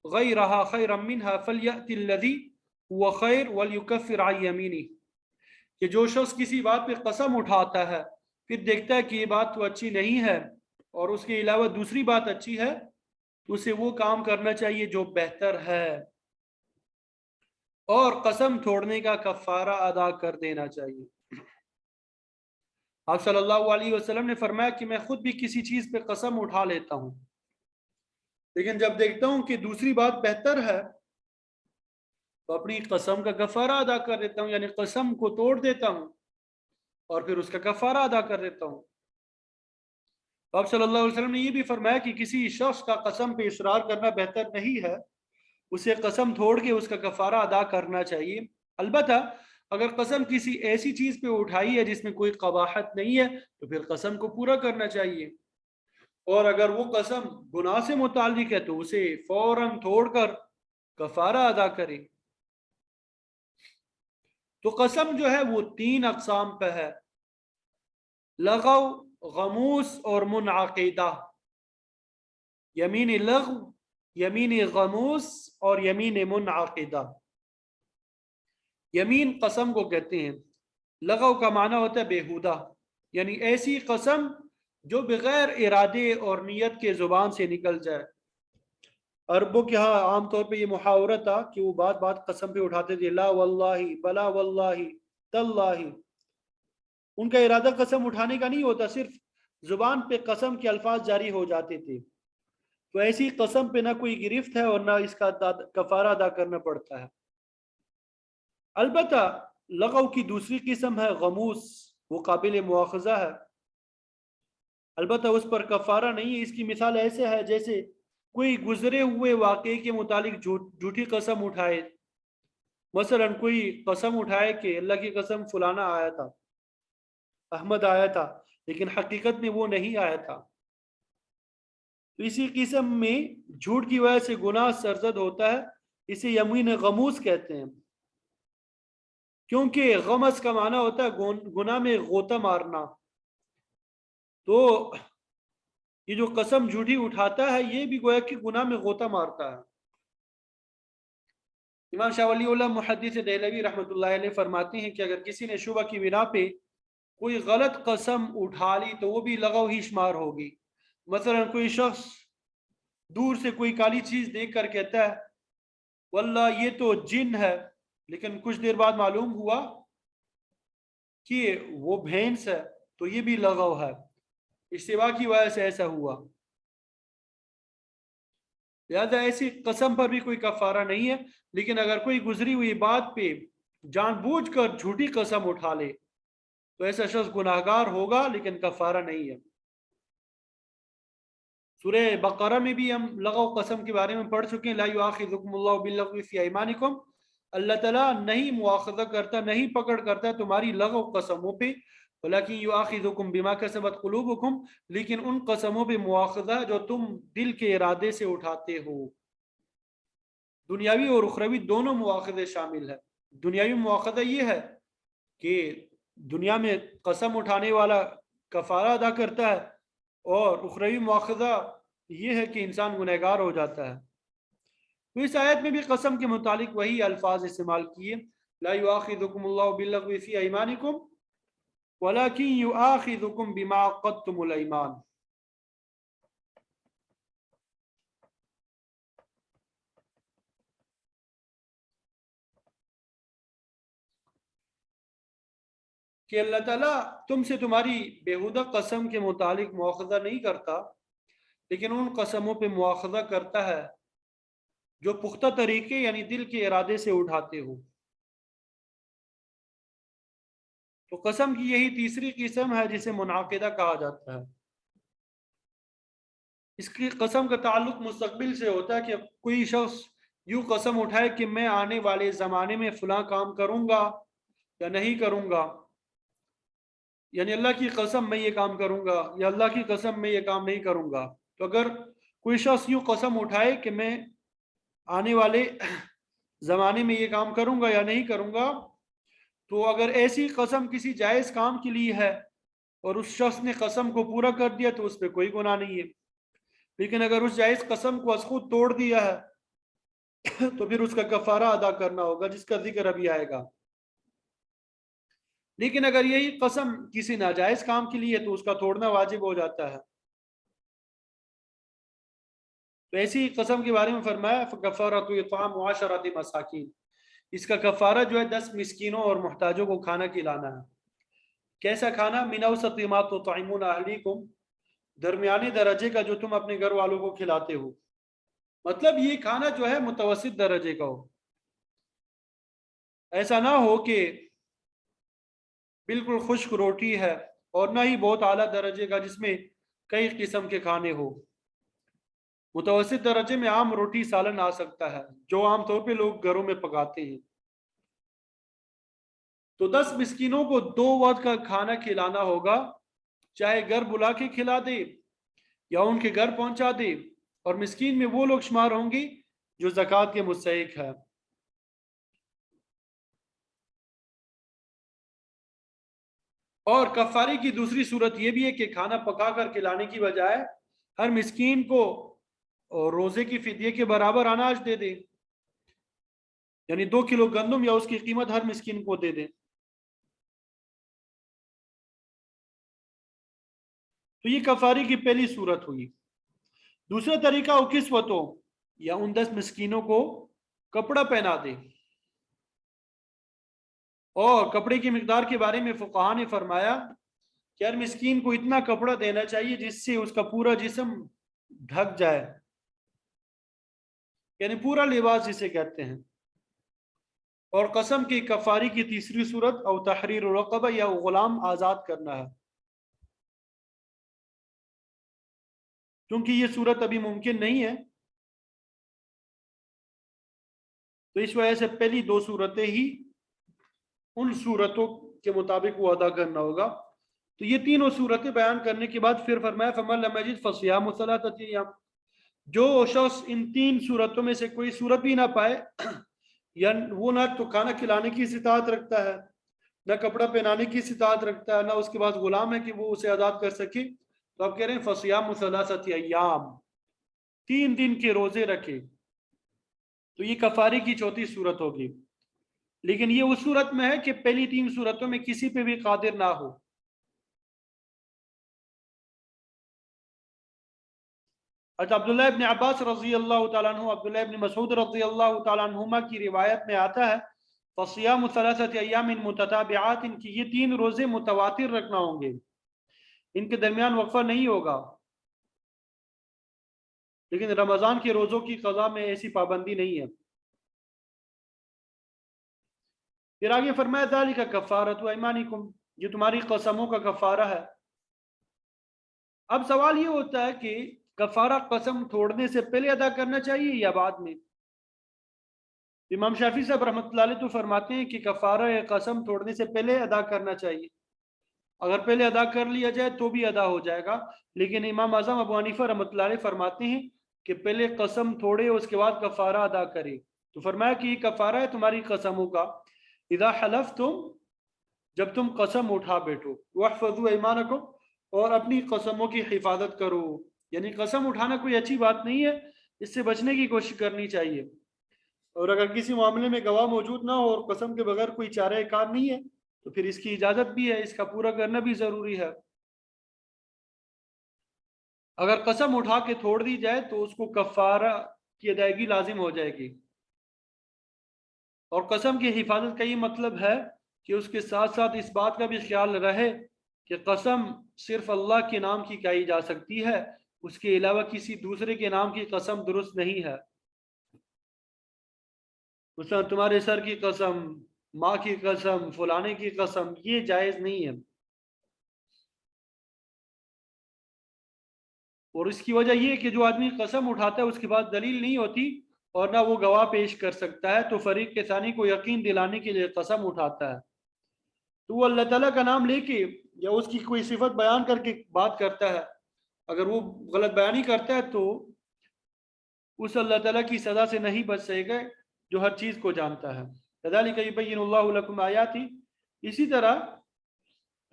غيرها خيرا منها فليأتي الذي هو خير وليكفر عن يمينه، کہ جو شخص کسی بات پہ قسم اٹھاتا ہے پھر دیکھتا ہے کہ یہ بات تو اچھی نہیں ہے اور اس کے علاوہ دوسری بات اچھی ہے، تو اسے وہ کام کرنا چاہیے جو بہتر ہے اور قسم توڑنے کا کفارہ ادا کر دینا چاہیے۔ آپ صلی اللہ علیہ وسلم نے فرمایا کہ میں خود بھی کسی چیز پہ قسم اٹھا لیتا ہوں، لیکن جب دیکھتا ہوں کہ دوسری بات بہتر ہے تو اپنی قسم کا کفارہ ادا کر دیتا ہوں، یعنی قسم کو توڑ دیتا ہوں اور پھر اس کا کفارہ ادا کر دیتا ہوں۔ آپ صلی اللہ علیہ وسلم نے یہ بھی فرمایا کہ کسی شخص کا قسم پہ اصرار کرنا بہتر نہیں ہے، اسے قسم توڑ کے اس کا کفارہ ادا کرنا چاہیے۔ البتہ اگر قسم کسی ایسی چیز پہ اٹھائی ہے جس میں کوئی قباحت نہیں ہے تو پھر قسم کو پورا کرنا چاہیے، اور اگر وہ قسم گناہ سے متعلق ہے تو اسے فوراً توڑ کر کفارہ ادا کرے۔ تو قسم جو ہے وہ 3 اقسام پہ ہے، لغو، غموس اور منعقدہ۔ یمین لغو، یمین غموس اور یمین منعقدہ۔ یمین قسم کو کہتے ہیں، لغو کا معنی ہوتا ہے بیہودہ، یعنی ایسی قسم جو بغیر ارادے اور نیت کے زبان سے نکل جائے۔ عربوں کے ہاں عام طور پہ یہ محاورہ تھا کہ وہ بات بات قسم پہ اٹھاتے تھے، لا واللہ، بلا واللہ، تاللہ۔ ان کا ارادہ قسم اٹھانے کا نہیں ہوتا، صرف زبان پہ قسم کے الفاظ جاری ہو جاتے تھے۔ تو ایسی قسم پہ نہ کوئی گرفت ہے اور نہ اس کا کفارہ ادا کرنا پڑتا ہے۔ البتہ لغو کی دوسری قسم ہے غموس، وہ قابل مواخذہ ہے، البتہ اس پر کفارہ نہیں ہے۔ اس کی مثال ایسے ہے جیسے کوئی گزرے ہوئے واقعے کے متعلق جھوٹی قسم اٹھائے۔ مثلا کوئی قسم اٹھائے کہ اللہ کی قسم فلانا آیا تھا، احمد آیا تھا، لیکن حقیقت میں وہ نہیں آیا تھا۔ تو اسی قسم میں جھوٹ کی وجہ سے گناہ سرزد ہوتا ہے، اسے یمین غموس کہتے ہیں، کیونکہ غمس کا معنی ہوتا ہے گناہ میں غوطہ مارنا۔ تو یہ جو قسم جھوٹی اٹھاتا ہے یہ بھی گویا کہ گناہ میں غوطہ مارتا ہے۔ امام شاہ ولی اللہ محدث دہلوی رحمۃ اللہ علیہ فرماتے ہیں کہ اگر کسی نے شبہ کی بنا پہ کوئی غلط قسم اٹھا لی تو وہ بھی لغو ہی شمار ہوگی۔ مثلا کوئی شخص دور سے کوئی کالی چیز دیکھ کر کہتا ہے واللہ یہ تو جن ہے، لیکن کچھ دیر بعد معلوم ہوا کہ وہ بھینس ہے، تو یہ بھی لغو ہے، اشتباہ کی وجہ سے ایسا ہوا۔ لہذا ایسی قسم پر بھی کوئی کفارہ نہیں ہے، لیکن اگر کوئی گزری ہوئی بات پہ جان بوجھ کر جھوٹی قسم اٹھا لے تو ایسا شخص گناہگار ہوگا، لیکن کفارہ نہیں ہے۔ سورہ بقرہ میں بھی ہم لغو قسم کے بارے میں پڑھ چکے ہیں، لا یؤاخذکم اللہ باللغو فی ایمانکم، اللہ تعالیٰ نہیں مواخذہ کرتا، نہیں پکڑ کرتا تمہاری لغو قسموں پہ، ولیکن یؤاخذکم بما کسبت قلوبکم، لیکن ان قسموں پہ مواخذہ جو تم دل کے ارادے سے اٹھاتے ہو۔ دنیاوی اور اخروی دونوں مواخذے شامل ہے۔ دنیاوی مواخذہ یہ ہے کہ دنیا میں قسم اٹھانے والا کفارہ ادا کرتا ہے، اور اخروی مواخذہ یہ ہے کہ انسان گنہگار ہو جاتا ہے۔ تو اس آیت میں بھی قسم کے متعلق وہی الفاظ استعمال کیے، لا یؤاخذکم اللہ باللغو فی ایمانکم ولکن یؤاخذکم بما عقدتم الایمان۔ کہ اللہ تعالیٰ تم سے تمہاری بےہودہ قسم کے متعلق مواخذہ نہیں کرتا، لیکن ان قسموں پہ مواخذہ کرتا ہے جو پختہ طریقے یعنی دل کے ارادے سے اٹھاتے ہو۔ تو قسم کی یہی تیسری قسم ہے جسے منعقدہ کہا جاتا ہے۔ اس کی قسم کا تعلق مستقبل سے ہوتا ہے کہ کوئی شخص یوں قسم اٹھائے کہ میں آنے والے زمانے میں فلاں کام کروں گا یا نہیں کروں گا، یعنی اللہ کی قسم میں یہ کام کروں گا یا اللہ کی قسم میں یہ کام نہیں کروں گا۔ تو اگر کوئی شخص یوں قسم اٹھائے کہ میں آنے والے زمانے میں یہ کام کروں گا یا نہیں کروں گا، تو اگر ایسی قسم کسی جائز کام کے لیے ہے اور اس شخص نے قسم کو پورا کر دیا تو اس پہ کوئی گناہ نہیں ہے، لیکن اگر اس جائز قسم کو از خود توڑ دیا ہے تو پھر اس کا کفارہ ادا کرنا ہوگا، جس کا ذکر ابھی آئے گا۔ لیکن اگر یہی قسم کسی ناجائز کام کے لیے ہے تو اس کا توڑنا واجب ہو جاتا ہے۔ تو ایسی قسم کے بارے میں فرمایا فکفارۃ اطعام 10 مساکین، اس کا کفارہ جو ہے 10 مسکینوں اور محتاجوں کو کھانا کھلانا ہے۔ کیسا کھانا؟ من اوسط ما تطعمون اہلیکم، درمیانے درجے کا جو تم اپنے گھر والوں کو کھلاتے ہو۔ مطلب یہ کھانا جو ہے متوسط درجے کا ہو، ایسا نہ ہو کہ بالکل خشک روٹی ہے، اور نہ ہی بہت اعلیٰ درجے کا جس میں کئی قسم کے کھانے ہو۔ متوسط درجے میں عام روٹی سالن آ سکتا ہے جو عام طور پہ لوگ گھروں میں پکاتے ہیں۔ تو 10 مسکینوں کو 2 وقت کا کھانا کھلانا ہوگا، چاہے گھر بلا کے کھلا دے یا ان کے گھر پہنچا دے، اور مسکین میں وہ لوگ شمار ہوں گے جو زکوٰۃ کے مستحق ہے۔ اور کفارے کی دوسری صورت یہ بھی ہے کہ کھانا پکا کر کھلانے کی بجائے ہر مسکین کو روزے کی فدیے کے برابر اناج دے دے، یعنی 2 کلو گندم یا اس کی قیمت ہر مسکین کو دے دے۔ تو یہ کفارے کی پہلی صورت ہوئی۔ دوسرا طریقہ وہ کسوتوں، یا ان 10 مسکینوں کو کپڑا پہنا دے۔ اور کپڑے کی مقدار کے بارے میں فقہاء نے فرمایا کہ ہر مسکین کو اتنا کپڑا دینا چاہیے جس سے اس کا پورا جسم ڈھک جائے، یعنی پورا لباس جسے کہتے ہیں۔ اور قسم کی کفاری کی تیسری صورت او تحریر رقبہ، یا غلام آزاد کرنا ہے، کیونکہ یہ صورت ابھی ممکن نہیں ہے، تو اس وجہ سے پہلی 2 صورتیں ہی ان صورتوں کے مطابق وہ ادا کرنا ہوگا۔ تو یہ تینوں صورتیں بیان کرنے کے بعد پھر فرمایا فمن لم یجد فصیام ثلاثۃ ایام، جو شخص ان 3 صورتوں میں سے کوئی صورت بھی نہ پائے، یا وہ نہ تو کھانا کھلانے کی استطاعت رکھتا ہے، نہ کپڑا پہنانے کی استطاعت رکھتا ہے، نہ اس کے بعد غلام ہے کہ وہ اسے آزاد کر سکے، تو آپ کہہ رہے ہیں فصیام ثلاثۃ ایام، 3 دن کے روزے رکھے، تو یہ کفارے کی چوتھی صورت ہوگی۔ لیکن یہ اس صورت میں ہے کہ پہلی 3 صورتوں میں کسی پہ بھی قادر نہ ہو۔ عبداللہ ابن عباس رضی اللہ تعالیٰ عنہ، عبداللہ ابن مسعود رضی اللہ تعالیٰ عنہما کی روایت میں آتا ہے فصیام ثلاثۃ ایام متتابعات، ان کی یہ 3 روزے متواتر رکھنا ہوں گے، ان کے درمیان وقفہ نہیں ہوگا۔ لیکن رمضان کے روزوں کی قضا میں ایسی پابندی نہیں ہے۔ پھر آگے فرمایا ذالک کفارۃ ایمانکم، یہ تمہاری قسموں کا کفارہ ہے۔ اب سوال یہ ہوتا ہے کہ کفارہ قسم توڑنے سے پہلے ادا کرنا چاہیے یا بعد میں؟ امام شافعی صاحب رحمۃ اللہ علیہ تو فرماتے ہیں کہ کفارہ قسم توڑنے سے پہلے ادا کرنا چاہیے، اگر پہلے ادا کر لیا جائے تو بھی ادا ہو جائے گا۔ لیکن امام اعظم ابو حنیفہ رحمۃ اللہ علیہ فرماتے ہیں کہ پہلے قسم توڑے اس کے بعد کفارہ ادا کرے۔ تو فرمایا کہ یہ کفارہ ہے تمہاری قسموں کا، اذا حلفتم، جب تم قسم اٹھا بیٹھو، واحفظوا ایمانکم، اور اپنی قسموں کی حفاظت کرو، یعنی قسم اٹھانا کوئی اچھی بات نہیں ہے، اس سے بچنے کی کوشش کرنی چاہیے۔ اور اگر کسی معاملے میں گواہ موجود نہ ہو اور قسم کے بغیر کوئی چارہ کار نہیں ہے تو پھر اس کی اجازت بھی ہے، اس کا پورا کرنا بھی ضروری ہے۔ اگر قسم اٹھا کے توڑ دی جائے تو اس کو کفارہ کی ادائیگی لازم ہو جائے گی۔ اور قسم کی حفاظت کا یہ مطلب ہے کہ اس کے ساتھ ساتھ اس بات کا بھی خیال رہے کہ قسم صرف اللہ کے نام کی کہی جا سکتی ہے، اس کے علاوہ کسی دوسرے کے نام کی قسم درست نہیں ہے۔ مثلا تمہارے سر کی قسم، ماں کی قسم، فلانے کی قسم، یہ جائز نہیں ہے۔ اور اس کی وجہ یہ کہ جو آدمی قسم اٹھاتا ہے اس کے بعد دلیل نہیں ہوتی اور نہ وہ گواہ پیش کر سکتا ہے، تو فریق کے ثانی کو یقین دلانے کے لیے قسم اٹھاتا ہے، تو وہ اللہ تعالیٰ کا نام لے کے یا اس کی کوئی صفت بیان کر کے بات کرتا ہے، اگر وہ غلط بیانی کرتا ہے تو اس اللہ تعالیٰ کی سزا سے نہیں بچ سکے گا جو ہر چیز کو جانتا ہے۔ کذالک یبین اللہ لکم آیاتی، اسی طرح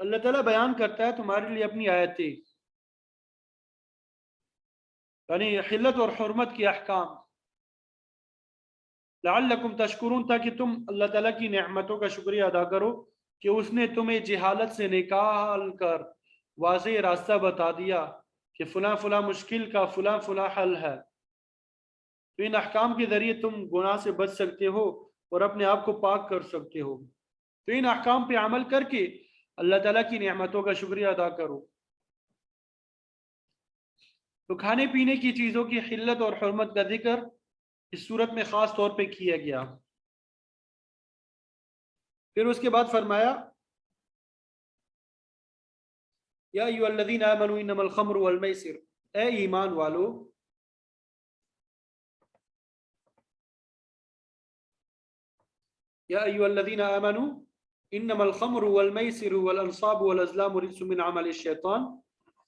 اللہ تعالیٰ بیان کرتا ہے تمہارے لیے اپنی آیتیں، یعنی حلت اور حرمت کی احکام، لعلکم تشکرون، تاکہ تم اللہ تعالیٰ کی نعمتوں کا شکریہ ادا کرو کہ اس نے تمہیں جہالت سے نکال کر واضح راستہ بتا دیا کہ فلاں فلاں مشکل کا فلاں فلاں حل ہے، تو ان احکام کے ذریعے تم گناہ سے بچ سکتے ہو اور اپنے آپ کو پاک کر سکتے ہو۔ تو ان احکام پہ عمل کر کے اللہ تعالیٰ کی نعمتوں کا شکریہ ادا کرو۔ تو کھانے پینے کی چیزوں کی حلت اور حرمت کا ذکر اس صورت میں خاص طور پہ کیا گیا۔ پھر اس کے بعد فرمایا یا ایھا الذین آمنوا انما الخمر والمیسر، اے ایمان والو یا ایھا الذین آمنوا انما الخمر والمیسر والانصاب والازلام رجس من عمل الشیطان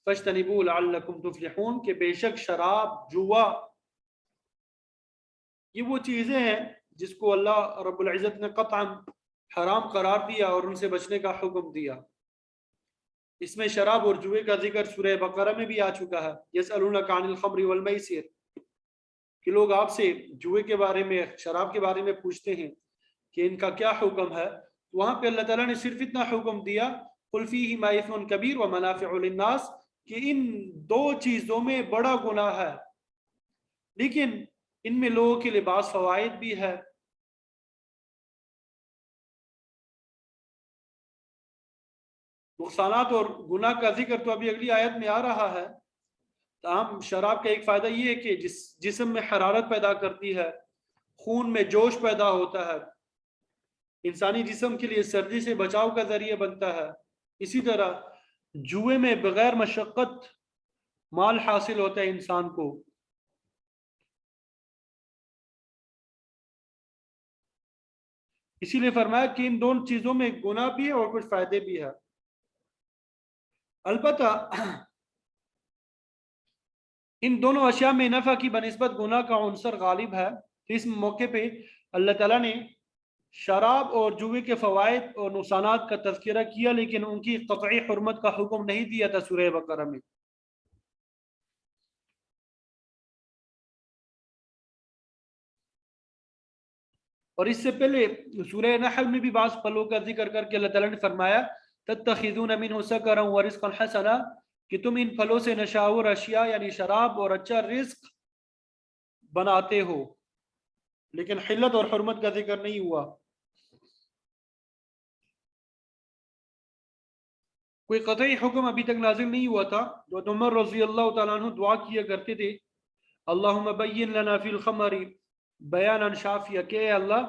فاجتنبوه لعلکم تفلحون، کہ بے شک شراب، جوا، یہ وہ چیزیں ہیں جس کو اللہ رب العزت نے قطعا حرام قرار دیا اور ان سے بچنے کا حکم دیا۔ اس میں شراب اور جوئے کا ذکر سورہ بقرہ میں بھی آ چکا ہے۔ یسألونک عن الخمر والمیسر، کہ لوگ آپ سے جوئے کے بارے میں، شراب کے بارے میں پوچھتے ہیں کہ ان کا کیا حکم ہے۔ وہاں پہ اللہ تعالیٰ نے صرف اتنا حکم دیا قل فیہما اثم کبیر ومنافع للناس، کہ ان دو چیزوں میں بڑا گناہ ہے لیکن ان میں لوگوں کے لیے بعض فوائد بھی ہے۔ نقصانات اور گناہ کا ذکر تو ابھی اگلی آیت میں آ رہا ہے۔ تاہم شراب کا ایک فائدہ یہ ہے کہ جسم میں حرارت پیدا کرتی ہے، خون میں جوش پیدا ہوتا ہے، انسانی جسم کے لیے سردی سے بچاؤ کا ذریعہ بنتا ہے۔ اسی طرح جوئے میں بغیر مشقت مال حاصل ہوتا ہے انسان کو۔ اسی لیے فرمایا کہ ان دونوں چیزوں میں گناہ بھی ہے اور کچھ فائدے بھی ہے۔ البتہ ان دونوں اشیاء میں نفع کی بنسبت گناہ کا عنصر غالب ہے، تو اس موقع پہ اللہ تعالیٰ نے شراب اور جوئے کے فوائد اور نقصانات کا تذکرہ کیا لیکن ان کی قطعی حرمت کا حکم نہیں دیا تھا سورہ بقرہ میں۔ اور اس سے پہلے سورہ نحل میں بھی بعض پھلوں کا ذکر کر کے اللہ تعالیٰ نے فرمایا تتخذون منہ سکرا ورزقا حسنا، کہ تم ان پھلوں سے نشاور اشیاء یعنی شراب اور اچھا رزق بناتے ہو، لیکن حلت اور حرمت کا ذکر نہیں ہوا۔ کوئی قطعی حکم ابھی تک نازل نہیں ہوا تھا۔ جو عمر رضی اللہ تعالیٰ عنہ دعا کیا کرتے تھے اللہم بین لنا فی الخمر بیانا شافیہ، کہ اے اللہ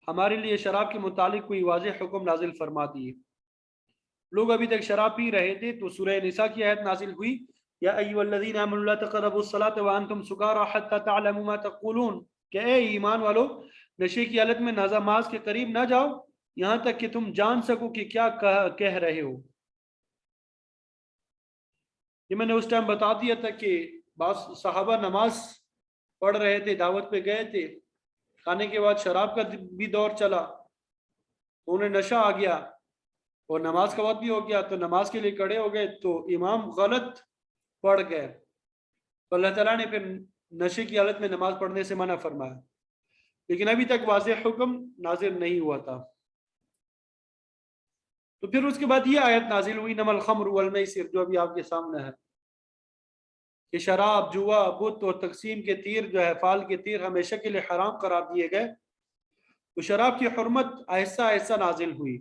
ہمارے لیے شراب کے متعلق کوئی واضح حکم نازل فرما دیے۔ لوگ ابھی تک شراب پی رہے تھے تو سورہ نساء کی آیت نازل ہوئی یا ایھا الذین آمنوا لا تقربوا الصلاۃ وانتم سکارى حتى تعلموا ما تقولون، کہ اے ایمان والو نشے کی حالت میں نماز کے قریب نہ جاؤ یہاں تک کہ تم جان سکو کہ کیا کہہ رہے ہو۔ یہ میں نے اس ٹائم بتا دیا تھا کہ بعض صحابہ نماز پڑھ رہے تھے، دعوت پہ گئے تھے، کھانے کے بعد شراب کا بھی دور چلا، انہیں نشہ آ گیا اور نماز کا وقت بھی ہو گیا تو نماز کے لیے کھڑے ہو گئے تو امام غلط پڑھ گئے، تو اللہ تعالیٰ نے پھر نشے کی حالت میں نماز پڑھنے سے منع فرمایا، لیکن ابھی تک واضح حکم نازل نہیں ہوا تھا۔ تو پھر اس کے بعد یہ آیت نازل ہوئی انما الخمر والمیسر، جو ابھی آپ کے سامنے ہے، کہ شراب، جوا، بت اور تقسیم کے تیر جو ہے، فال کے تیر ہمیشہ کے لیے حرام قرار دیے گئے، تو شراب کی حرمت آہستہ آہستہ نازل ہوئی۔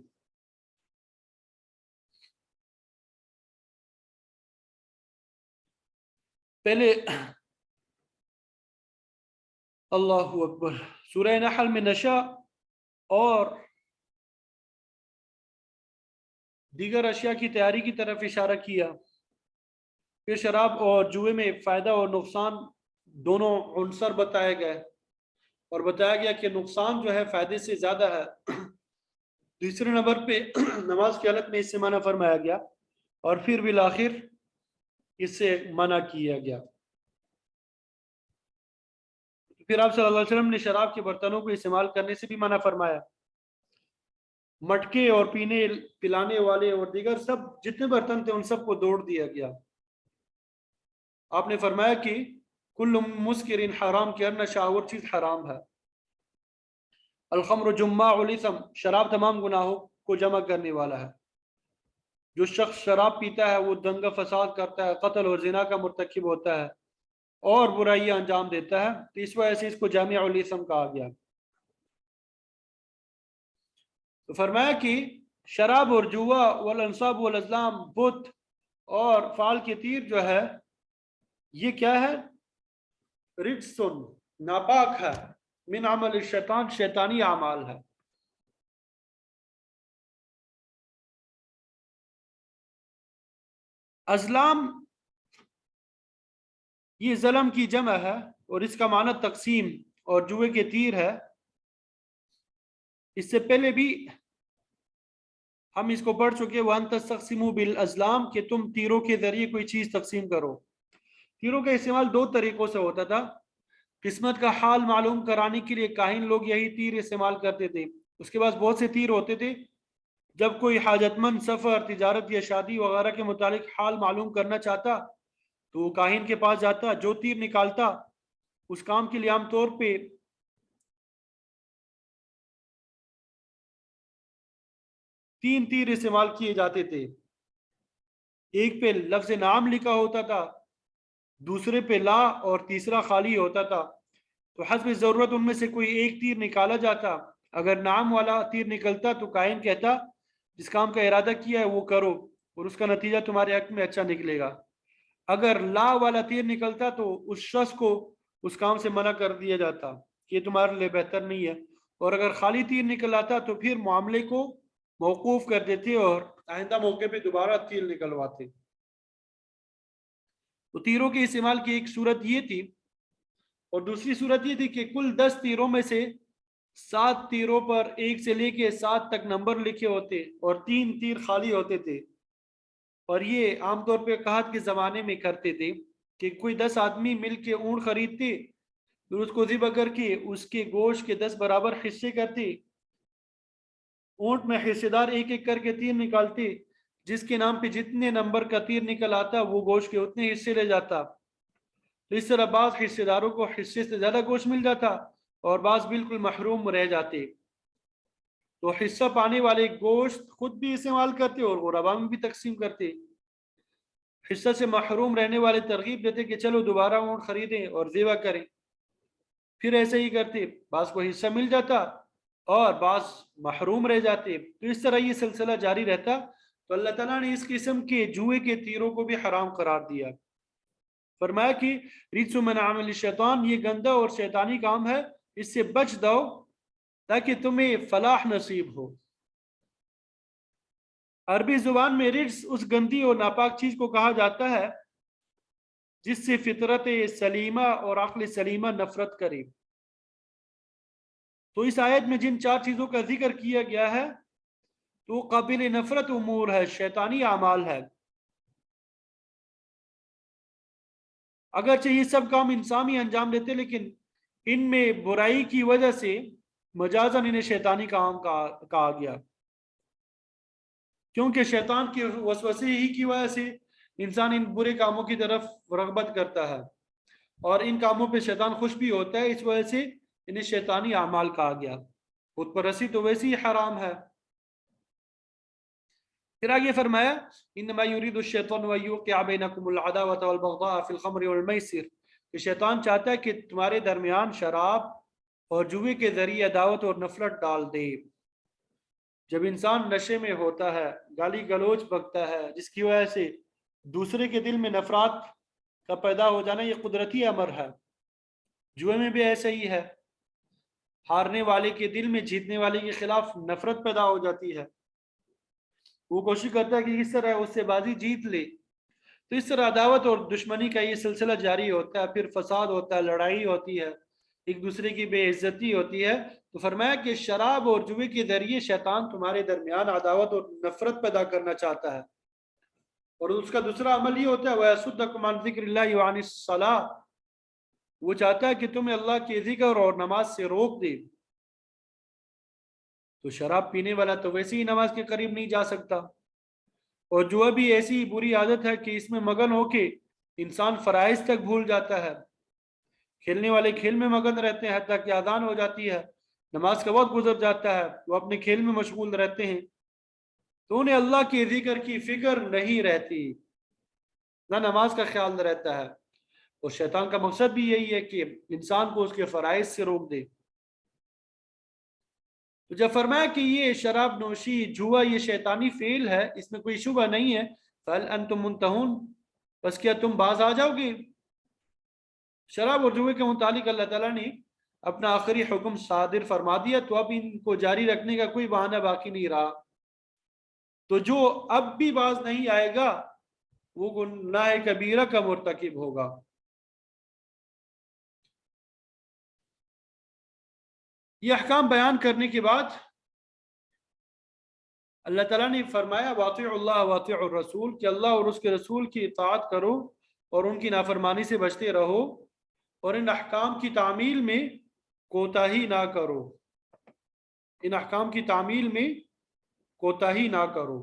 پہلے اللہ اکبر سورہ نحل میں نشہ اور دیگر اشیاء کی تیاری کی طرف اشارہ کیا، پھر شراب اور جوئے میں فائدہ اور نقصان دونوں عنصر بتائے گئے اور بتایا گیا کہ نقصان جو ہے فائدے سے زیادہ ہے۔ دوسرے نمبر پہ نماز کی حالت میں اس سے منع فرمایا گیا اور پھر بالآخر اس سے منع کیا گیا۔ پھر آپ صلی اللہ علیہ وسلم نے شراب کے برتنوں کو استعمال کرنے سے بھی منع فرمایا، مٹکے اور پینے پلانے والے اور دیگر سب جتنے برتن تھے ان سب کو دوڑ دیا گیا۔ آپ نے فرمایا کہ کل مسکر حرام، کہ ہر نشاور چیز حرام ہے۔ الخمر جماع الاثم، شراب تمام گناہوں کو جمع کرنے والا ہے۔ جو شخص شراب پیتا ہے وہ دنگا فساد کرتا ہے، قتل اور زنا کا مرتکب ہوتا ہے اور برائیاں انجام دیتا ہے، تو اس وجہ سے اس کو جامع الاثم کہا گیا۔ تو فرمایا کہ شراب اور جوا والانصاب والازلام، بت اور فال کے تیر جو ہے یہ کیا ہے؟ رجسن، ناپاک ہے، من عمل الشیطان، شیطانی اعمال ہے۔ ازلام یہ ظلم کی جمع ہے اور اس کا معنی تقسیم اور جوئے کے تیر ہے۔ اس سے پہلے بھی ہم اس کو پڑھ چکے وَأَن تَسْتَقْسِمُوا بِالْأَزْلَامِ کہ تم تیروں کے ذریعے کوئی چیز تقسیم کرو. تیروں کا استعمال دو طریقوں سے ہوتا تھا. قسمت کا حال معلوم کرانے کے لیے کاہن لوگ یہی تیر استعمال کرتے تھے. اس کے بعد بہت سے تیر ہوتے تھے. جب کوئی حاجت مند سفر، تجارت یا شادی وغیرہ کے متعلق حال معلوم کرنا چاہتا تو وہ کاہن کے پاس جاتا. جو تیر نکالتا اس کام کے لیے عام طور پہ 3 تیر استعمال کیے جاتے تھے. ایک پہ لفظ نام لکھا ہوتا تھا، دوسرے پہ لا اور تیسرا خالی ہوتا تھا. تو حسب ضرورت ان میں سے کوئی ایک تیر نکالا جاتا. اگر نام والا تیر نکلتا تو کاہن کہتا جس کام کا ارادہ کیا ہے وہ کرو اور اس کا نتیجہ تمہارے حق میں اچھا نکلے گا. اگر لا والا تیر نکلتا تو اس شخص کو اس کام سے منع کر دیا جاتا کہ یہ تمہارے لیے بہتر نہیں ہے. اور اگر خالی تیر نکل آتا تو پھر معاملے کو موقوف کر دیتے اور آئندہ موقع پہ دوبارہ تیر نکلواتے. تو تیروں کے استعمال کی ایک صورت یہ تھی، اور دوسری صورت یہ تھی کہ کل 10 تیروں میں سے 7 تیروں پر 1 سے لے کے 7 تک نمبر لکھے ہوتے اور 3 تیر خالی ہوتے تھے. اور یہ عام طور پہ قحط کے زمانے میں کرتے تھے کہ کوئی 10 آدمی مل کے اونٹ خریدتے، پھر اس کو ذبح کر کے اس کے گوشت کے 10 برابر حصے کرتے. اونٹ میں حصے دار ایک ایک کر کے تیر نکالتے. جس کے نام پہ جتنے نمبر کا تیر نکل آتا وہ گوشت کے اتنے حصے لے جاتا. تو اس طرح بعض حصے داروں کو حصے سے زیادہ گوشت مل جاتا اور بعض بالکل محروم رہ جاتے. تو حصہ پانے والے گوشت خود بھی استعمال کرتے اور غربا میں بھی تقسیم کرتے. حصہ سے محروم رہنے والے ترغیب دیتے کہ چلو دوبارہ اونٹ خریدیں اور ذبح کریں. پھر ایسے ہی کرتے، بعض کو حصہ مل جاتا اور بعض محروم رہ جاتے. تو اس طرح یہ سلسلہ جاری رہتا. تو اللہ تعالیٰ نے اس قسم کے جوئے کے تیروں کو بھی حرام قرار دیا. فرمایا کہ رجس من عمل الشیطان، یہ گندا اور شیطانی کام ہے، اس سے بچ دو تاکہ تمہیں فلاح نصیب ہو. عربی زبان میں رجس اس گندی اور ناپاک چیز کو کہا جاتا ہے جس سے فطرت سلیمہ اور عقل سلیمہ نفرت کرے. تو اس آیت میں جن 4 چیزوں کا ذکر کیا گیا ہے تو قابل نفرت امور ہے، شیطانی اعمال ہے. اگرچہ یہ سب کام انسان ہی انجام دیتے لیکن ان میں برائی کی وجہ سے مجازاً انہیں شیطانی کام کہا گیا، کیونکہ شیطان کے وسوسے ہی کی وجہ سے انسان ان برے کاموں کی طرف رغبت کرتا ہے اور ان کاموں پہ شیطان خوش بھی ہوتا ہے. اس وجہ سے انہیں شیطانی اعمال کہا گیا. خود پرستی تو ویسے ہی حرام ہے. پھر آگے فرمایا انما یرید الشیطان ان یوقع بینکم العداوۃ والبغضاء فی الخمر والمیسر، کہ شیطان چاہتا ہے کہ تمہارے درمیان شراب اور جوئے کے ذریعے عداوت اور نفرت ڈال دے. جب انسان نشے میں ہوتا ہے، گالی گلوچ بکتا ہے، جس کی وجہ سے دوسرے کے دل میں نفرت کا پیدا ہو جانا، یہ قدرتی امر ہے. جوئے میں بھی ایسا ہی ہے، ہارنے والے کے دل میں جیتنے والے کے خلاف نفرت پیدا ہو جاتی ہے. وہ کوشش کرتا ہے کہ اس طرح اس سے بازی جیت لے. تو اس طرح عداوت اور دشمنی کا یہ سلسلہ جاری ہوتا ہے. پھر فساد ہوتا ہے، لڑائی ہوتی ہے، ایک دوسرے کی بے عزتی ہوتی ہے. تو فرمایا کہ شراب اور جوئے کے ذریعے شیطان تمہارے درمیان عداوت اور نفرت پیدا کرنا چاہتا ہے. اور اس کا دوسرا عمل یہ ہوتا ہے وَيَصُدَّكُمْ عَنْ ذِكْرِ اللَّهِ وَعَنِ الصَّلَاةِ، وہ چاہتا ہے کہ تمہیں اللہ کے ذکر اور نماز سے روک دے. تو شراب پینے والا تو ویسے ہی نماز کے قریب نہیں جا سکتا، اور جو بھی ایسی بری عادت ہے کہ اس میں مگن ہو کے انسان فرائض تک بھول جاتا ہے. کھیلنے والے کھیل میں مگن رہتے ہیں حتیٰ کہ اذان ہو جاتی ہے، نماز کا وقت گزر جاتا ہے، وہ اپنے کھیل میں مشغول رہتے ہیں، تو انہیں اللہ کے ذکر کی فکر نہیں رہتی، نہ نماز کا خیال رہتا ہے. اور شیطان کا مقصد بھی یہی ہے کہ انسان کو اس کے فرائض سے روک دے. تو جب فرمایا کہ یہ شراب نوشی، جوا، یہ شیطانی فعل ہے، اس میں کوئی شبہ نہیں ہے. فَهَلْ أَنْتُمْ مُنْتَهُونَ، بس کیا تم باز آ جاؤ گے؟ شراب اور جوے کے متعلق اللہ تعالیٰ نے اپنا آخری حکم صادر فرما دیا، تو اب ان کو جاری رکھنے کا کوئی بہانہ باقی نہیں رہا. تو جو اب بھی باز نہیں آئے گا وہ گناہ کبیرہ کا مرتکب ہوگا. یہ احکام بیان کرنے کے بعد اللہ تعالیٰ نے فرمایا واطیعوا اللہ واطیعوا الرسول کہ اللہ اور اس کے رسول کی اطاعت کرو اور ان کی نافرمانی سے بچتے رہو اور ان احکام کی تعمیل میں کوتاہی نہ کرو، ان احکام کی تعمیل میں کوتاہی نہ کرو۔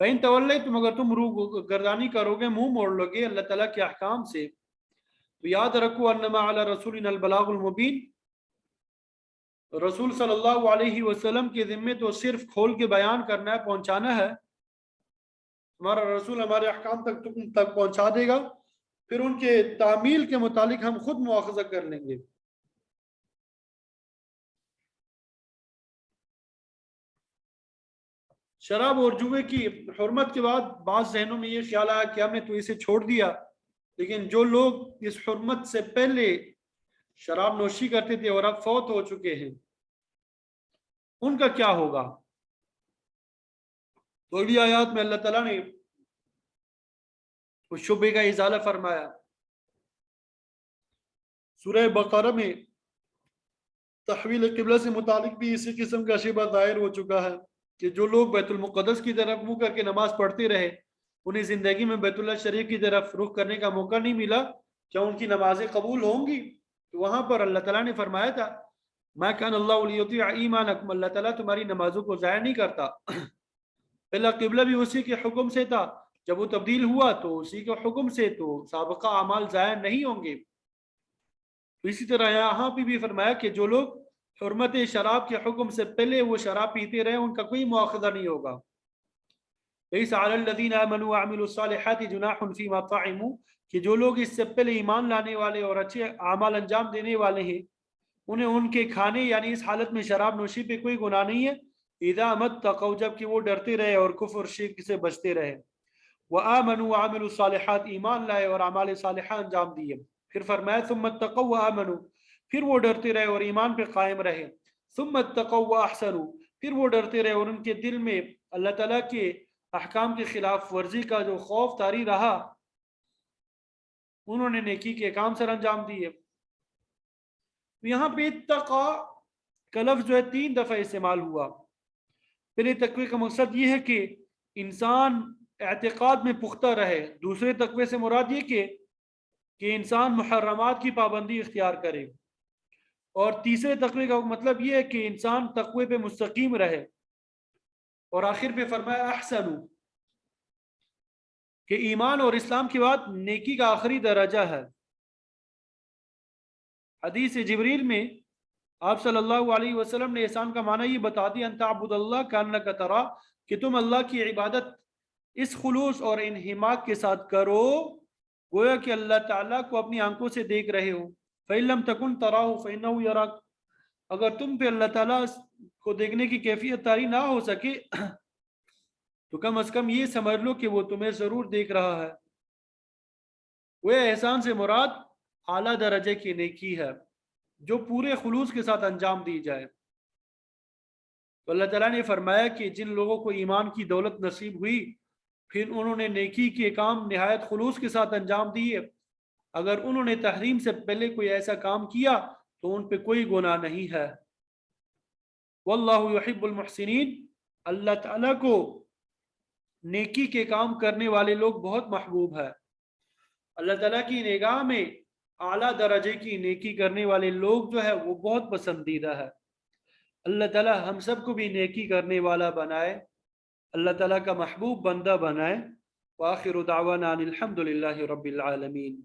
فَإِن تَوَلَّيْتُمْ اگر تم روح گردانی کرو گے، منہ موڑ لو گے اللہ تعالیٰ کے احکام سے، تو یاد رکھو انما علی رسولنا البلاغ المبین، رسول صلی اللہ علیہ وسلم کے ذمے تو صرف کھول کے بیان کرنا ہے، پہنچانا ہے۔ ہمارا رسول ہمارے احکام تک پہنچا دے گا، پھر ان کے تعمیل کے متعلق ہم خود مواخذہ کر لیں گے۔ شراب اور جوے کی حرمت کے بعد بعض ذہنوں میں یہ خیال آیا کہ ہم نے تو اسے چھوڑ دیا، لیکن جو لوگ اس حرمت سے پہلے شراب نوشی کرتے تھے اور اب فوت ہو چکے ہیں، ان کا کیا ہوگا؟ تو اگلی آیات میں اللہ تعالیٰ نے اس شبے کا ازالہ فرمایا۔ سورہ بقرہ میں تحویل قبلہ سے متعلق بھی اسی قسم کا شبہ ظاہر ہو چکا ہے کہ جو لوگ بیت المقدس کی طرف منہ کر کے نماز پڑھتے رہے، انہیں زندگی میں بیت اللہ شریف کی طرف رخ کرنے کا موقع نہیں ملا، کیا ان کی نمازیں قبول ہوں گی؟ تو وہاں پر اللہ تعالیٰ نے فرمایا تھا مَا كَانَ اللَّهُ لِيُضِيعَ ایمانکم، اللہ تعالیٰ تمہاری نمازوں کو ضائع نہیں کرتا۔ پہلا قبلہ بھی اسی کے حکم سے تھا، جب وہ تبدیل ہوا تو اسی کے حکم سے، تو سابقہ اعمال ضائع نہیں ہوں گے۔ تو اسی طرح یہاں پہ بھی فرمایا کہ جو لوگ حرمت شراب کے حکم سے پہلے وہ شراب پیتے رہے، ان کا کوئی مواخذہ نہیں ہوگا۔ لَيْسَ عَلَى الَّذِينَ آمَنُوا وَعَمِلُوا الصَّالِحَاتِ جُنَاحٌ فِيمَا طَعِمُوا، کہ جو لوگ اس سے پہلے ایمان لانے والے اور اچھے اعمال انجام دینے والے ہیں، انہیں ان کے کھانے یعنی اس حالت میں شراب نوشی پہ کوئی گناہ نہیں ہے، اذا متقوا، جب کہ وہ ڈرتے رہے اور کفر شرک سے بچتے رہے، وآمنوا وعملوا الصالحات، ایمان لائے اور اعمال صالحہ انجام دیے۔ پھر فرمایا ثم اتقوا وآمنوا، پھر وہ ڈرتے رہے اور ایمان پہ قائم رہے، ثم اتقوا واحسنوا، پھر وہ ڈرتے رہے اور ان کے دل میں اللہ تعالیٰ کے احکام کی خلاف ورزی کا جو خوف طاری رہا، انہوں نے نیکی کے کام سر انجام دیے۔ یہاں پہ اتقا کا لفظ جو ہے 3 دفعہ استعمال ہوا۔ پہلے تقوی کا مقصد یہ ہے کہ انسان اعتقاد میں پختہ رہے، دوسرے تقوی سے مراد یہ کہ انسان محرمات کی پابندی اختیار کرے، اور تیسرے تقوی کا مطلب یہ ہے کہ انسان تقوی پہ مستقیم رہے، اور آخر پہ فرمایا احسنو، کہ ایمان اور اسلام کے بعد نیکی کا آخری درجہ ہے۔ حدیث جبریل میں آپ صلی اللہ علیہ وسلم نے احسان کا معنی یہ بتا دیا، ان تعبد اللہ کانک ترا، کہ تم اللہ کی عبادت اس خلوص اور انہماک کے ساتھ کرو گویا کہ اللہ تعالیٰ کو اپنی آنکھوں سے دیکھ رہے ہو۔ فَإِن لَمْ تَكُنْ تَرَاهُ فَإِنَّهُ يَرَاكَ، اگر تم پہ اللہ تعالیٰ کو دیکھنے کی کیفیت طاری نہ ہو سکے تو کم از کم یہ سمجھ لو کہ وہ تمہیں ضرور دیکھ رہا ہے۔ وہ احسان سے مراد اعلیٰ درجے کی نیکی ہے جو پورے خلوص کے ساتھ انجام دی جائے۔ تو اللہ تعالیٰ نے فرمایا کہ جن لوگوں کو ایمان کی دولت نصیب ہوئی، پھر انہوں نے نیکی کے کام نہایت خلوص کے ساتھ انجام دیے، اگر انہوں نے تحریم سے پہلے کوئی ایسا کام کیا تو ان پہ کوئی گناہ نہیں ہے۔ واللہ یحب المحسنین، اللہ تعالیٰ کو نیکی کے کام کرنے والے لوگ بہت محبوب ہے۔ اللہ تعالیٰ کی نگاہ میں اعلیٰ درجے کی نیکی کرنے والے لوگ جو ہے وہ بہت پسندیدہ ہے۔ اللہ تعالیٰ ہم سب کو بھی نیکی کرنے والا بنائے، اللہ تعالیٰ کا محبوب بندہ بنائے۔ وآخر دعوانا ان الحمد للہ رب العالمین۔